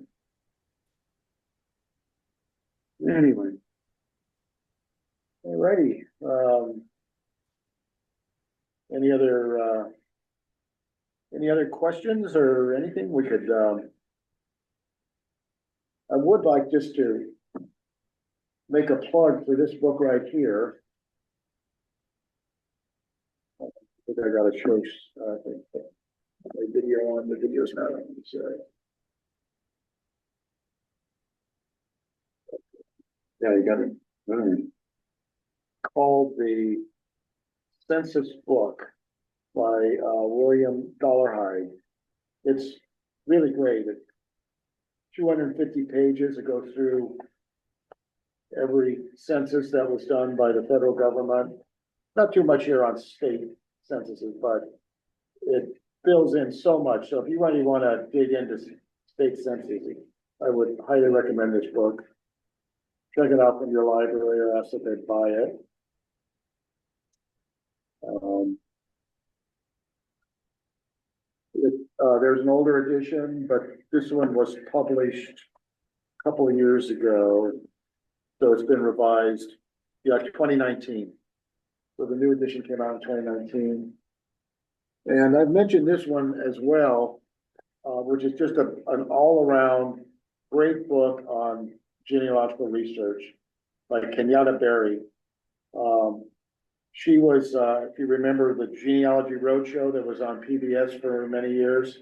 Anyway, Alrighty, any other questions or anything we could, I would like just to make a plug for this book right here. I think I got a choice, I think, a video on, the video's not on, so. yeah, you got it. All right. Called the Census book by William Dollarhide. It's really great. 250 pages. It goes through every census that was done by the federal government. Not too much here on state censuses, but it fills in so much. So if you really want to dig into state census, I would highly recommend this book. Check it out from your library or ask if they'd buy it. There's an older edition, but this one was published a couple of years ago. So it's been revised, yeah, 2019. So the new edition came out in 2019. And I've mentioned this one as well, which is just an all-around great book on genealogical research by Kenyatta Berry. She was, if you remember the Genealogy Roadshow that was on PBS for many years,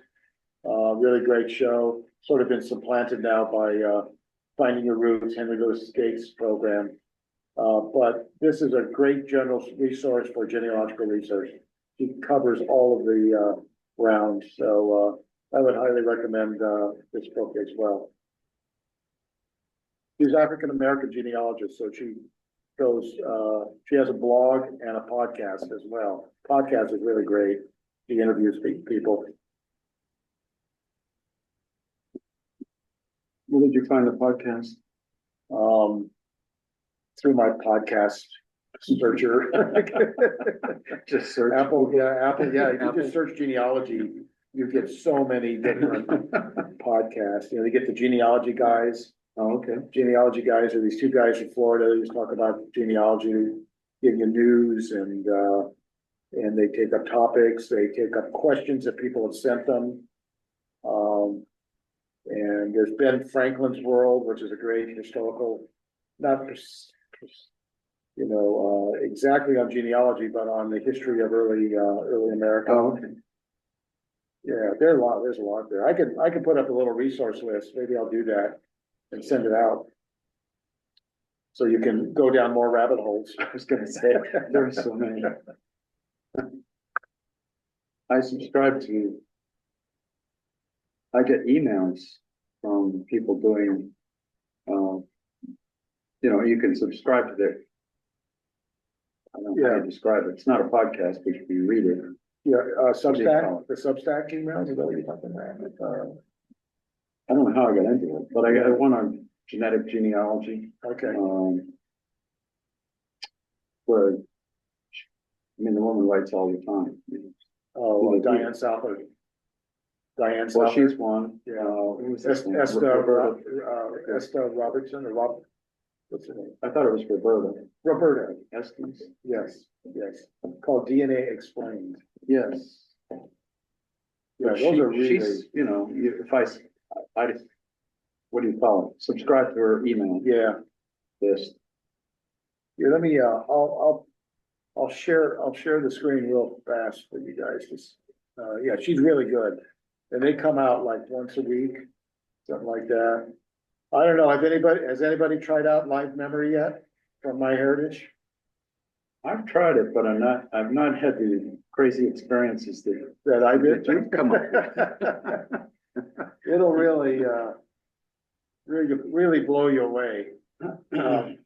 really great show, sort of been supplanted now by Finding Your Roots, Henry Louis Gates' program. But this is a great general resource for genealogical research. She covers all of the ground, so I would highly recommend this book as well. She's African American genealogist, so she has a blog and a podcast as well. Podcast is really great. She interviews people. Where did you find the podcast? Through my podcast searcher. Just search. Apple. Yeah. If you just search genealogy, you get so many different podcasts. You know, you get the genealogy guys. Oh, okay. Genealogy guys are these two guys from Florida who just talk about genealogy, give you news, and they take up topics. They take up questions that people have sent them. And there's Ben Franklin's World, which is a great historical, not exactly on genealogy, but on the history of early America. Oh, okay. Yeah, there's a lot there. I could put up a little resource list. Maybe I'll do that and send it out. So you can go down more rabbit holes. I was gonna say, there are so many. I get emails from people doing, you can subscribe to their, I don't know how you describe it. It's not a podcast, but you can read it. Yeah, Substack, the Substack emails, is that what you're talking about? I don't know how I got into it, but I got one on genetic genealogy. Okay. Where, the woman writes all the time. Oh, Diane Southard. Diane Well, Southard. she's one. Yeah. Who was this one? Esther Robertson or Rob, what's her name? I thought it was Roberta. Roberta. Estes? Yes. Called DNA Explained. Yes. Yeah, those are really. She's, if I, what do you call it? Subscribe to her email Yeah. list. Yeah, let me, I'll share the screen real fast for you guys. Yeah, she's really good. And they come out like once a week, something like that. I don't know, has anybody tried out Live Memory yet from MyHeritage? I've tried it, but I've not had the crazy experiences That I did? you've come up with. It'll really, really blow you away. The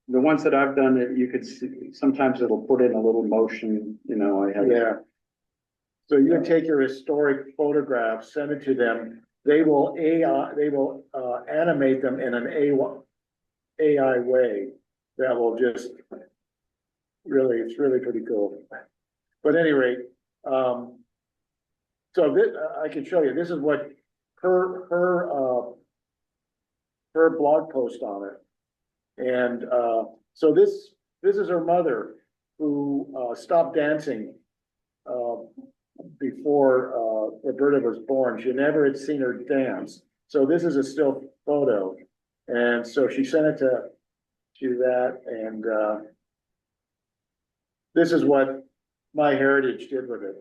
ones that I've done, you could see, sometimes it'll put in a little motion, Yeah. So you can take your historic photographs, send it to them. They will animate them in an AI way that will just it's really pretty cool. But at any rate, so this, I can show you, this is what her blog post on it. And so this is her mother who stopped dancing before Roberta was born. She never had seen her dance. So this is a still photo. And so she sent it to that. And this is what MyHeritage did with it.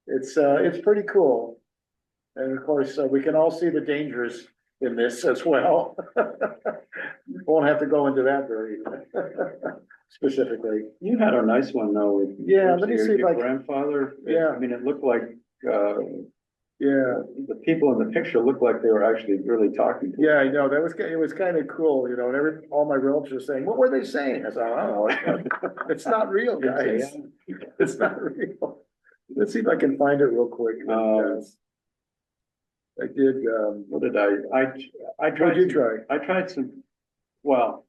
It's pretty cool. And of course, we can all see the dangers in this as well. Won't have to go into that very specifically. You had a nice one though. Yeah, let me Your- see if your I can- grandfather. Yeah. I mean, it looked like, Yeah, the people in the picture looked like they were actually really talking to. yeah, I know, it was kind of cool, you know, and all my relatives were saying, what were they saying? I said, I don't know, it's not real, guys, it's not real. Let's see if I can find it real quick. I did, What did I what tried. did you try? I tried some, well,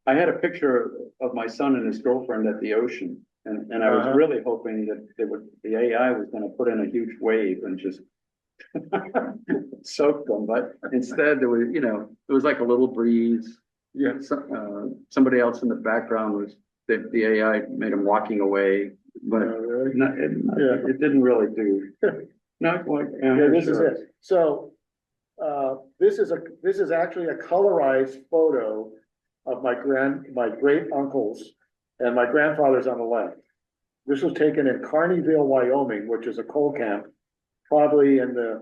I had a picture of my son and his girlfriend at the ocean. And I was Uh-huh. really hoping that the AI was gonna put in a huge wave and just soak them, but instead there was, it was like a little breeze. Yeah, Somebody else in the background was, the AI made him walking away, but really? it didn't really do. Not like. Yeah, this is it. So, this is actually a colorized photo of my great uncles, and my grandfather's on the left. This was taken in Carneyville, Wyoming, which is a coal camp, probably in the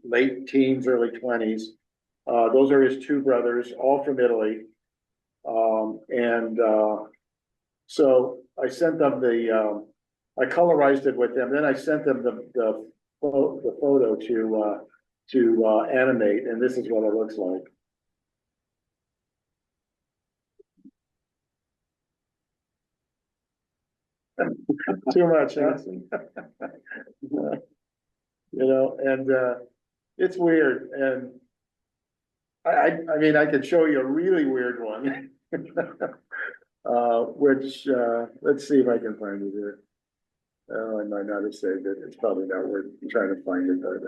late teens, early 20s. Those are his two brothers, all from Italy. So I sent them I colorized it with them, then I sent them the photo to animate, and this is what it looks like. Too much, huh? It's weird, and I mean, I could show you a really weird one. Which, let's see if I can find it here. Oh, I might not have saved it, it's probably not worth trying to find it, but,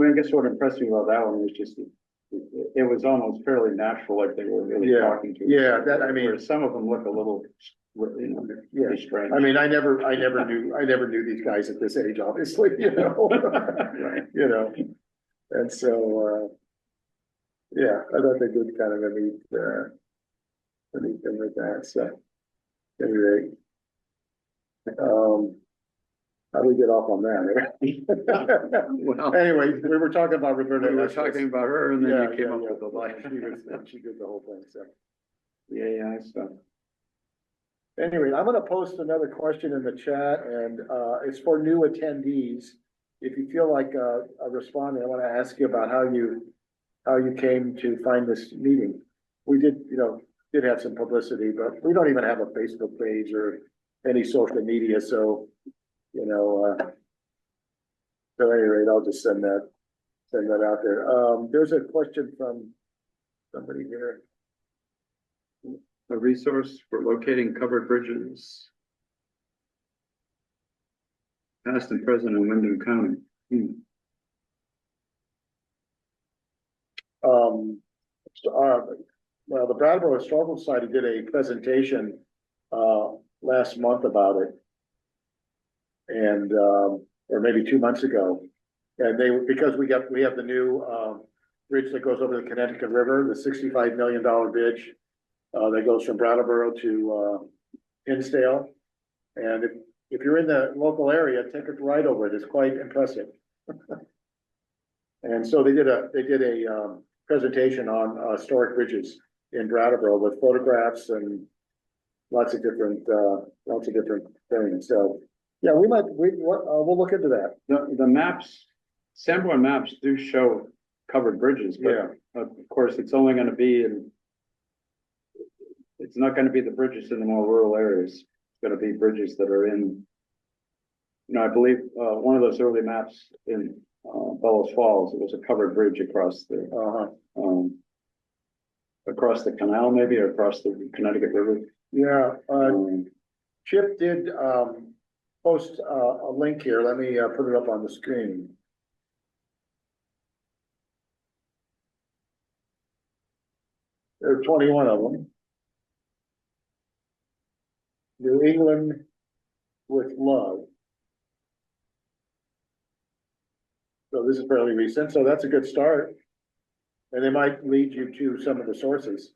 I guess what impressed me about that one was just, it was almost fairly natural, like they were really Yeah, talking to. yeah, each other, that, I mean- where some of them look a little, Yeah. pretty strange. I mean, I never knew these guys at this age, obviously, you know? Right. You know, and so, yeah, I thought they did kind of a neat thing with that, so. Anyway. How do we get off on that? Well, Anyway, we were talking about Roberta. we were Estes. talking about her and then Yeah, you came yeah, up yeah. with the life. She did the whole thing, so. The AI stuff. Anyway, I'm gonna post another question in the chat, and it's for new attendees. If you feel like responding, I wanna ask you about how you came to find this meeting. We did have some publicity, but we don't even have a Facebook page or any social media, so, so at any rate, I'll just send that out there. There's a question from somebody here. A resource for locating covered bridges. Past and present in Windham County. Well, the Brattleboro Historical Society did a presentation last month about it. And or maybe 2 months ago. And because we have the new bridge that goes over the Connecticut River, the $65 million bridge that goes from Brattleboro to Hinsdale. And if you're in the local area, take a ride over it. It's quite impressive. And so they did a presentation on historic bridges in Brattleboro with photographs and lots of different things. So yeah, we'll look into that. The maps, Sanborn maps do show covered bridges, Yeah. but of course, it's only gonna be it's not gonna be the bridges in the more rural areas. It's gonna be bridges that are in, I believe, one of those early maps in Bellows Falls, it was a covered bridge across across the canal, maybe, or across the Connecticut River. Yeah, Chip did post a link here. Let me put it up on the screen. There are 21 of them. New England with love. So this is fairly recent, so that's a good start. And they might lead you to some of the sources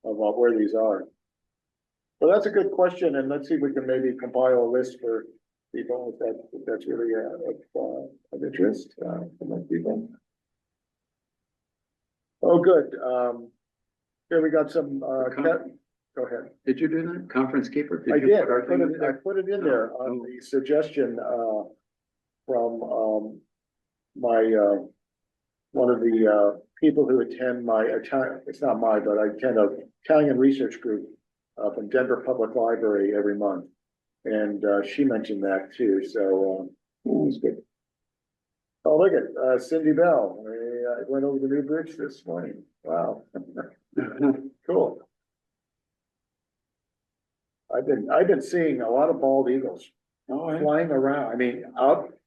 of where these are. Well, that's a good question, and let's see if we can maybe compile a list for people, if that's really of interest, for most people. Oh, good. Here we got some, go ahead. Did you do that? Conference keeper? I you did. put our thing in I there? put it in there on Oh. the suggestion, from, my, one of the, people who attend my Italian, it's not my, but I attend a Italian research group, from Denver Public Library every month. And, she mentioned that too, so, it's good. Oh, look at, Cindy Bell. I went over the new bridge this morning. Wow. Cool. I've been seeing a lot of bald eagles Oh, yeah. flying around. I mean,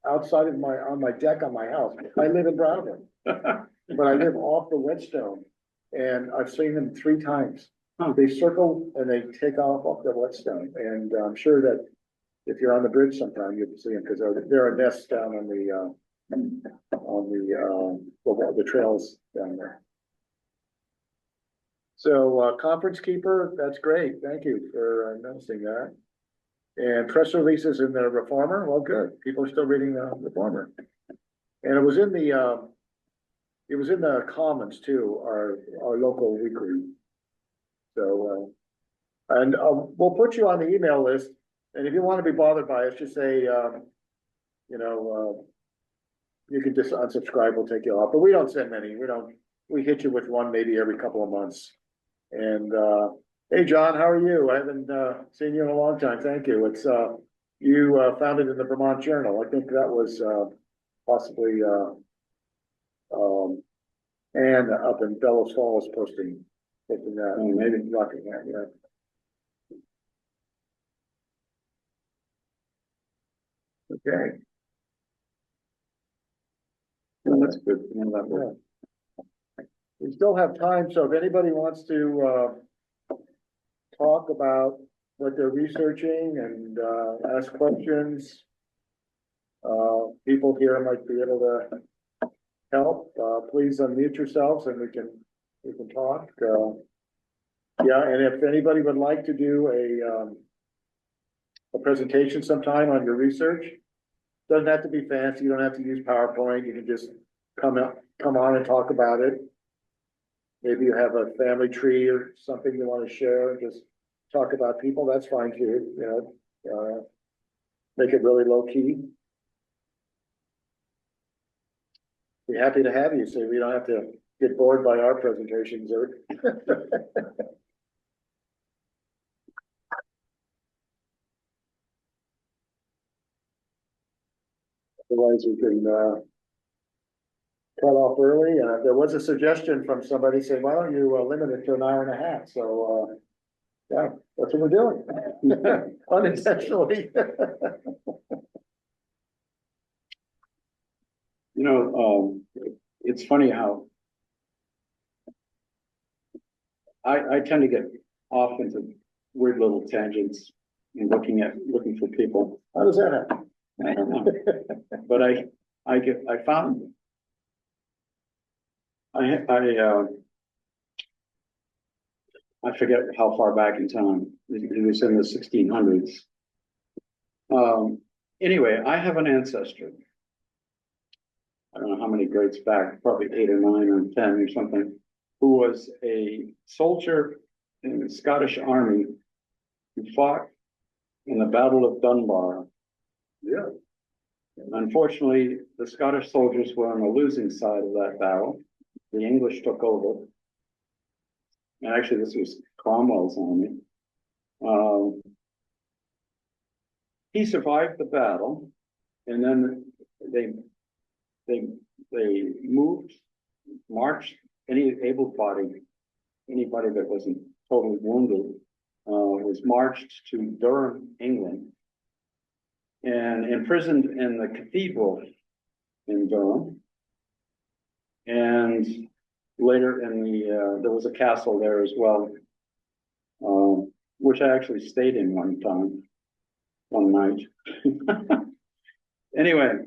outside of on my deck on my house. I live in Brownville, but I live off the whetstone, and I've seen them 3 times. Huh. They circle and they take off the whetstone, and I'm sure that if you're on the bridge sometime, you'll see them, because there are nests down on the trails down there. So, conference keeper, that's great. Thank you for noticing that. And press releases in the Reformer, well, good. People are still reading the Reformer. And it was in the Commons too, our local weekly. So, and we'll put you on the email list. And if you want to be bothered by us, just say, you can just unsubscribe, we'll take you off. But we don't send many. We hit you with one maybe every couple of months. And, hey, John, how are you? I haven't, seen you in a long time. Thank you. It's, you, founded in the Vermont Journal. I think that was, possibly, Ann up in Bellows Falls posting that, maybe rocking that, yeah. Okay. Well, that's good. You know, that Yeah. works. We still have time, so if anybody wants to, talk about what they're researching and, ask questions, people here might be able to help. Please unmute yourselves and we can talk. Yeah, and if anybody would like to do a presentation sometime on your research, doesn't have to be fancy. You don't have to use PowerPoint. You can just come on and talk about it. Maybe you have a family tree or something you want to share and just talk about people. That's fine too, you know, make it really low key. Be happy to have you, so we don't have to get bored by our presentations or. Otherwise, we can, cut off early. There was a suggestion from somebody saying, why don't you limit it to an hour and a half? So, yeah, that's what we're doing. Unintentionally. You know, it's funny how I tend to get off into weird little tangents and looking for people. How does that happen? I don't know. But I found I forget how far back in time. It was in the 1600s. Anyway, I have an ancestor. I don't know how many grades back, probably 8 or 9 or 10 or something, who was a soldier in the Scottish Army who fought in the Battle of Dunbar. Yeah. Unfortunately, the Scottish soldiers were on the losing side of that battle. The English took over. And actually, this was Cromwell's army. He survived the battle, and then they marched anybody that wasn't totally wounded, was marched to Durham, England, and imprisoned in the cathedral in Durham. And later there was a castle there as well, which I actually stayed in one night. Anyway,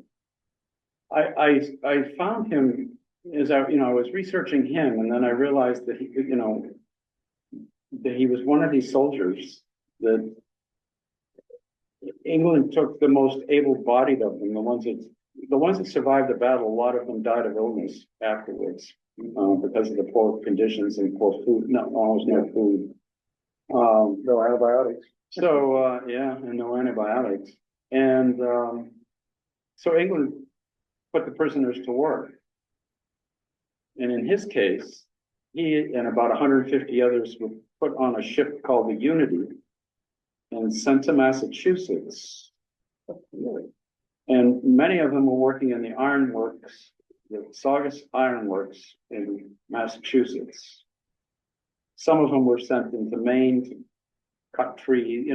I found him as I was researching him, and then I realized that he was one of these soldiers that England took the most able-bodied of them, the ones that survived the battle. A lot of them died of illness afterwards because of the poor conditions and poor food. No, almost no food. No antibiotics. So yeah, and no antibiotics, and so England put the prisoners to work. And in his case, he and about 150 others were put on a ship called the Unity and sent to Massachusetts. And many of them were working in the ironworks, the Saugus Ironworks in Massachusetts. Some of them were sent into Maine to cut tree,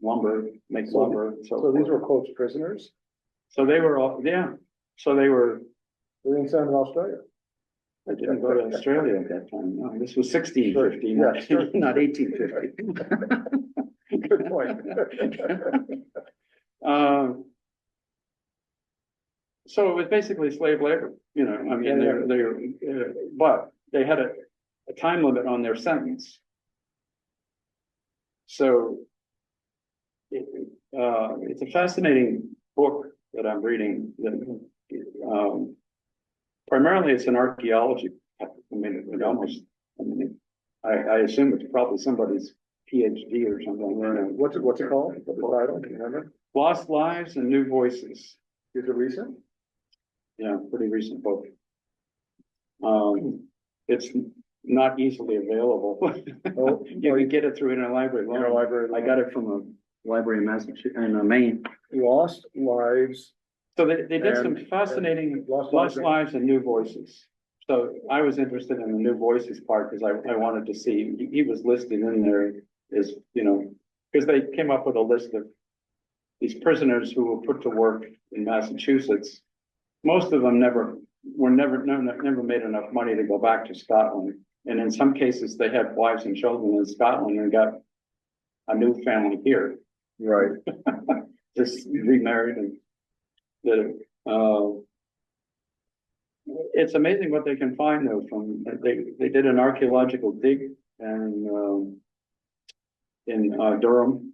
lumber, make lumber. So these were quotes prisoners? So they were all, yeah. So they were. They didn't send them to Australia. I didn't go to Australia at that time. No, this was 1650, Yeah, sure. not 1850. Good point. So it was basically slave labor, I mean, but they had a time limit on their sentence. So it's a fascinating book that I'm reading. Primarily, it's an archaeology. I mean, it almost. I mean, I assume it's probably somebody's PhD or something. What's it called? The title? Can you remember? Lost Lives and New Voices. Is it recent? Yeah, pretty recent book. It's not easily available. Oh, You can get it through interlibrary. Interlibrary. I got it from a library in Massachusetts, in Maine. Lost Lives. So they did some fascinating and Lost Lives and New Voices. So I was interested in the New Voices part because I wanted to see, he was listed in there as, because they came up with a list of these prisoners who were put to work in Massachusetts. Most of them never made enough money to go back to Scotland. And in some cases, they had wives and children in Scotland and got a new family here. Right. Just remarried and did it. It's amazing what they can find though they did an archaeological dig and in Durham.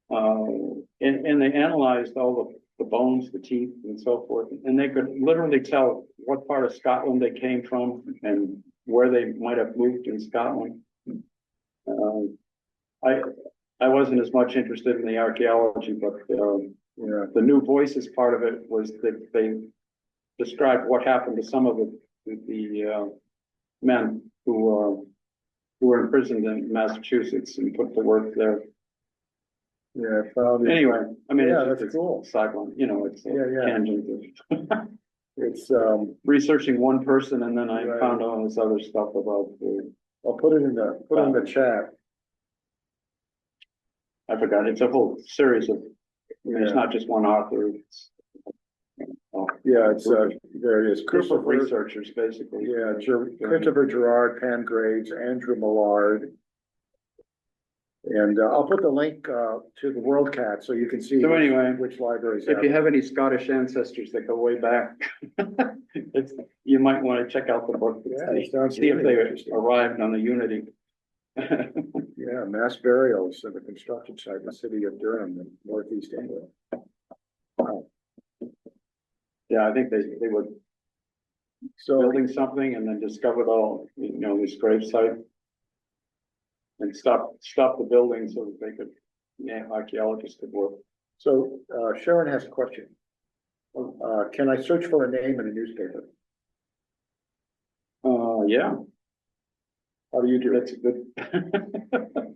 And they analyzed all the bones, the teeth and so forth, and they could literally tell what part of Scotland they came from and where they might have moved in Scotland. I wasn't as much interested in the archaeology, but the New Voices part of it was that they described what happened to some of the men who were imprisoned in Massachusetts and put to work there. Yeah, I found it. Anyway, I mean, Yeah, it's that's cool. sideline, it's a tangent of It's researching one person, and then I Right. found all this other stuff about I'll put it in the chat. I forgot. It's a whole series of. I mean, it's Yeah. not just one author. It's Yeah, it's there it is. group of Christopher, researchers, basically. yeah, Christopher Gerard, Pam Graves, Andrew Millard. And I'll put the link to the WorldCat so you can see So anyway, which libraries. If you have any Scottish ancestors that go way back, you might want to check out the book. Yeah, it sounds See if really they interesting. arrived on the Unity. Yeah, mass burials at the construction site in the city of Durham in northeast England. Yeah, I think they were So, building something and then discovered all, this grave site. And stop the building so that they could, archaeologists could work. so Sharon has a question. Can I search for a name in a newspaper? Yeah, How do you do that's it? a good.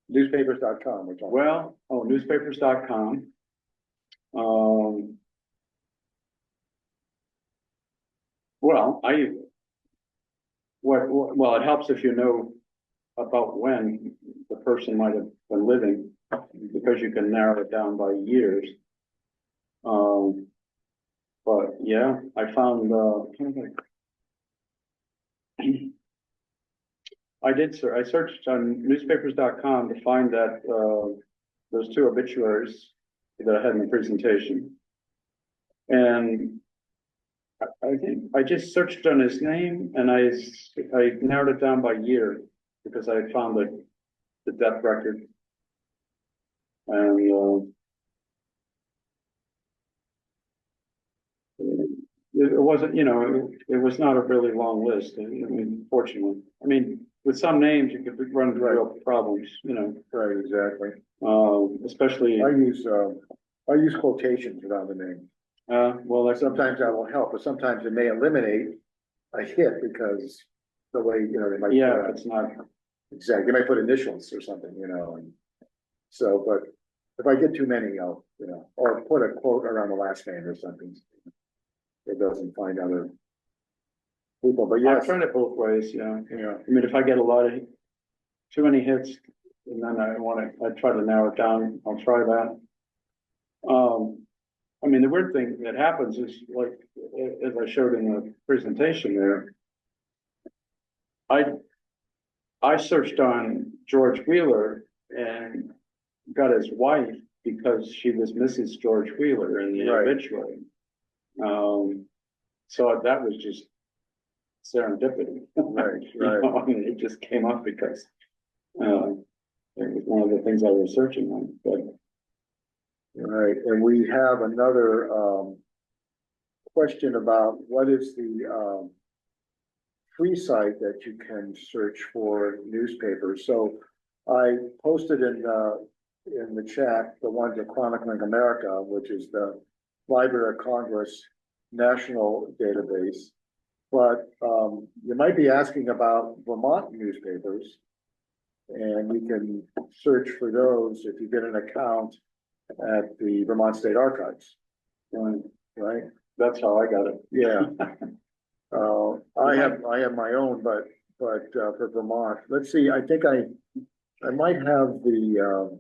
Newspapers.com. We're talking. Well, newspapers.com. Well, it helps if you know about when the person might have been living, because you can narrow it down by years. But yeah, I found, I searched on newspapers.com to find that, those two obituaries that I had in the presentation. And I think I just searched on his name and I narrowed it down by year because I found the death record. And, it wasn't, it was not a really long list, I mean, fortunately. I mean, with some names, you could run into real problems, Right, exactly. especially, I use quotations around the name. well, that's, Sometimes that will help, but sometimes it may eliminate a hit because the way, they might. yeah, if it's not, Exactly, they might put initials or something, and so, but if I get too many, I'll, or put a quote around the last name or something. It doesn't find other people, but I've yes, tried it both ways, yeah. yeah, I mean, if I get a lot of, too many hits, and then I try to narrow it down, I'll try that. I mean, the weird thing that happens is like, as I showed in the presentation there, I searched on George Wheeler and got his wife because she was Mrs. George Wheeler in the Right. obituary. So that was just serendipity. right, You right. know, I mean, it just came up because it was one of the things I was searching on, but Right, and we have another, question about what is the, free site that you can search for newspapers. So I posted in the chat, the one to Chronicling America, which is the Library of Congress National Database. But, you might be asking about Vermont newspapers. And you can search for those if you get an account at the Vermont State Archives, right? that's how I got it. Yeah. I have my own, but for Vermont, let's see, I think I might have the,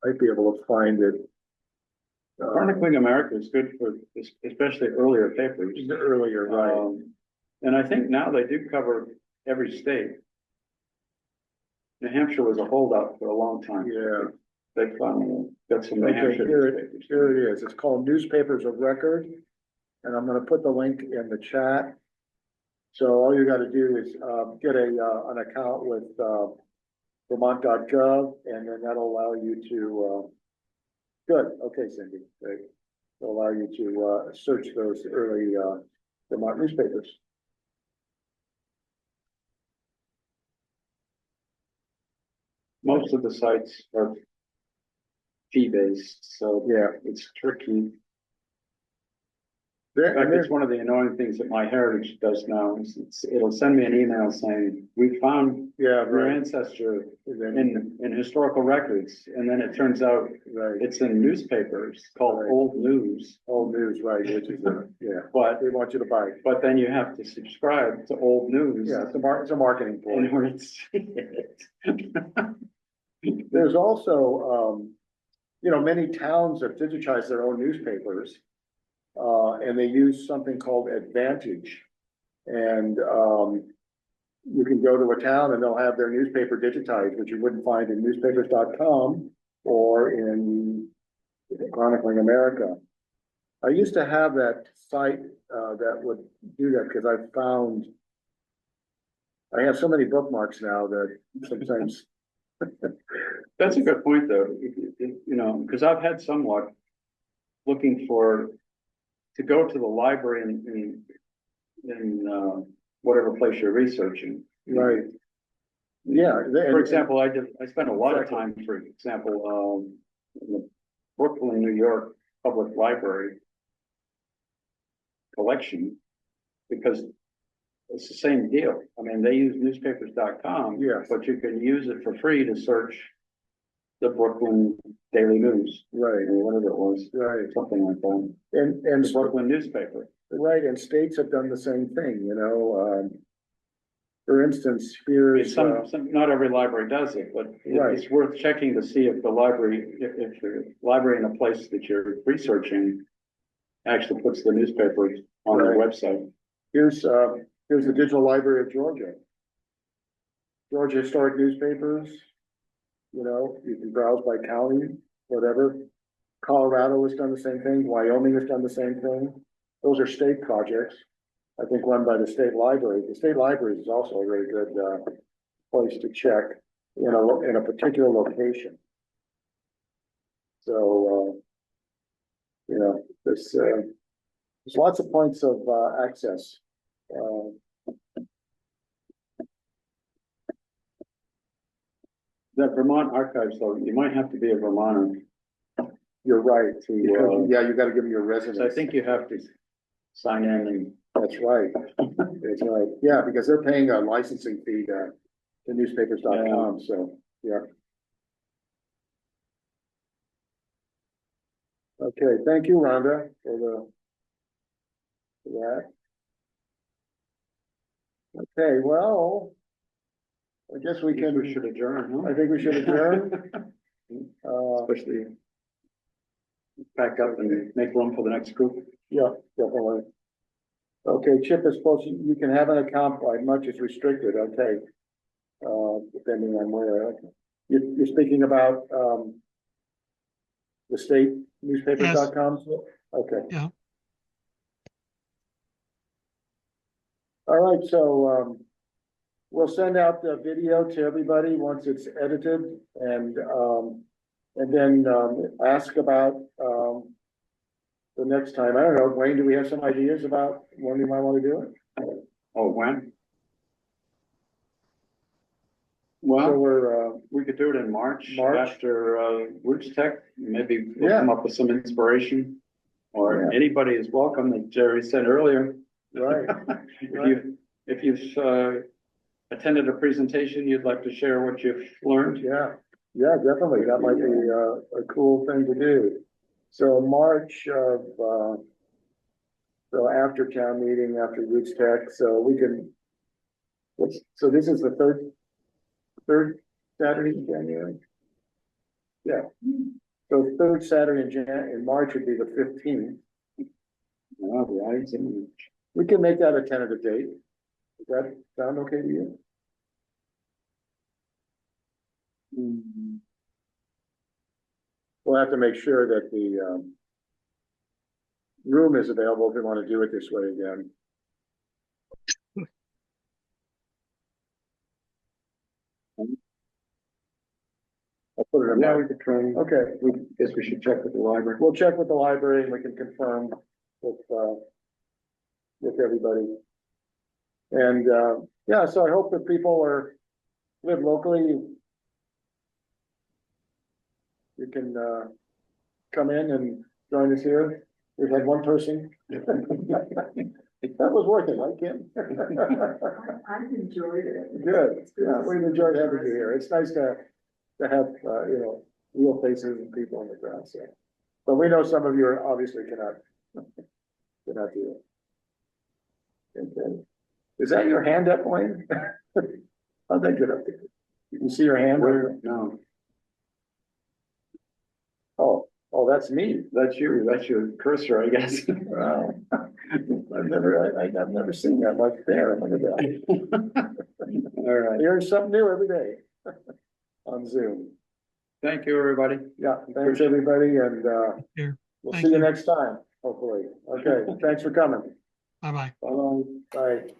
might be able to find it. Chronicling America is good for especially earlier papers. Earlier, right? And I think now they do cover every state. New Hampshire was a holdout for a long time. Yeah. They finally got some New Okay, Hampshire newspapers. here it is. It's called Newspapers of Record. And I'm gonna put the link in the chat. So all you gotta do is, get an account with, Vermont.gov, and then that'll allow you to, good, okay, Cindy, great. It'll allow you to, search those early, Vermont newspapers. Most of the sites are fee-based, so Yeah. it's tricky. There, In fact, it's one of the annoying things that MyHeritage does now. It'll send me an email saying, we found yeah, your right, ancestor and then, in historical records. And then it turns out right, it's in newspapers called Right. Old News. old news, right, which is, yeah, But, they want you to buy. but then you have to subscribe to Old News Yeah, it's a marketing in point. order to see it. There's also, many towns have digitized their own newspapers. And they use something called Advantage. And, you can go to a town and they'll have their newspaper digitized, which you wouldn't find in newspapers.com or in Chronicling America. I used to have that site, that would do that because I have so many bookmarks now that sometimes. That's a good point, though, because I've had some luck looking to go to the library in whatever place you're researching. Right. Yeah. For example, I spent a lot of time, for example, in the Brooklyn, New York Public Library collection, because it's the same deal. I mean, they use newspapers.com, Yes. but you can use it for free to search the Brooklyn Daily News, Right, or whatever it was, right. something like that. And The Brooklyn newspaper. right, and states have done the same thing, for instance, here's, Not every library does it, but Right. it's worth checking to see if the library, if the library in a place that you're researching actually puts the newspapers on their Right. website. here's the Digital Library of Georgia. Georgia Historic Newspapers, you can browse by county, whatever. Colorado has done the same thing, Wyoming has done the same thing. Those are state projects. I think run by the state library. The state library is also a really good, place to check, in a particular location. So, there's lots of points of, access. That Vermont archives, though, you might have to be a Vermonter You're right. to, Yeah, you gotta give them your residence. I think you have to sign in and. That's right. That's right. Yeah, because they're paying a licensing fee to newspapers.com, so, yeah. Okay, thank you, Rhonda, for that. Okay, well, I guess we can. We should adjourn, huh? I think we should adjourn. Especially pack up and make room for the next group. Yeah, definitely. Okay, Chip is supposed to, you can have an account by much is restricted, okay. Depending on where, okay. You're speaking about, the state newspapers.com? Okay. Yeah. All right, so, we'll send out the video to everybody once it's edited and then, ask about, the next time. I don't know, Wayne, do we have some ideas about when we might want to do it? Oh, when? So Well, we're, we could do it in March. March? After, Roots Tech, maybe we'll Yeah. come up with some inspiration. Or Yeah. anybody is welcome, as Jerry said earlier. right, If you've attended a presentation, you'd like to share what you've learned. yeah, definitely. That might be a cool thing to do. So March of, so after town meeting, after Roots Tech, so we can, so this is the third Saturday in January? Yeah. So third Saturday in March would be the 15th. Oh, right. We can make that a tentative date. Does that sound okay to you? We'll have to make sure that the room is available if we want to do it this way again. I'll put it in. Yeah, we could try. Okay, We guess we should check with the library. we'll check with the library and we can confirm with everybody. And, yeah, so I hope that people live locally. You can, come in and join us here. We've had one person. That was worth it, right, Kim? I've enjoyed it. Good, yeah, we've enjoyed having you here. It's nice to have, real faces and people on the ground, so. But we know some of you obviously cannot do it. Okay. Is that your hand up, Wayne? How'd that get up there? You can see your hand? Where? No, Oh, that's me. that's your cursor, I guess. Wow. I've never seen that like there. Look at that. All right. Learn something new every day on Zoom. Thank you, everybody. Yeah, thanks, everybody, and, Here. we'll Thank see you you. next time, hopefully. Okay, thanks for coming. Bye-bye. Bye. Bye.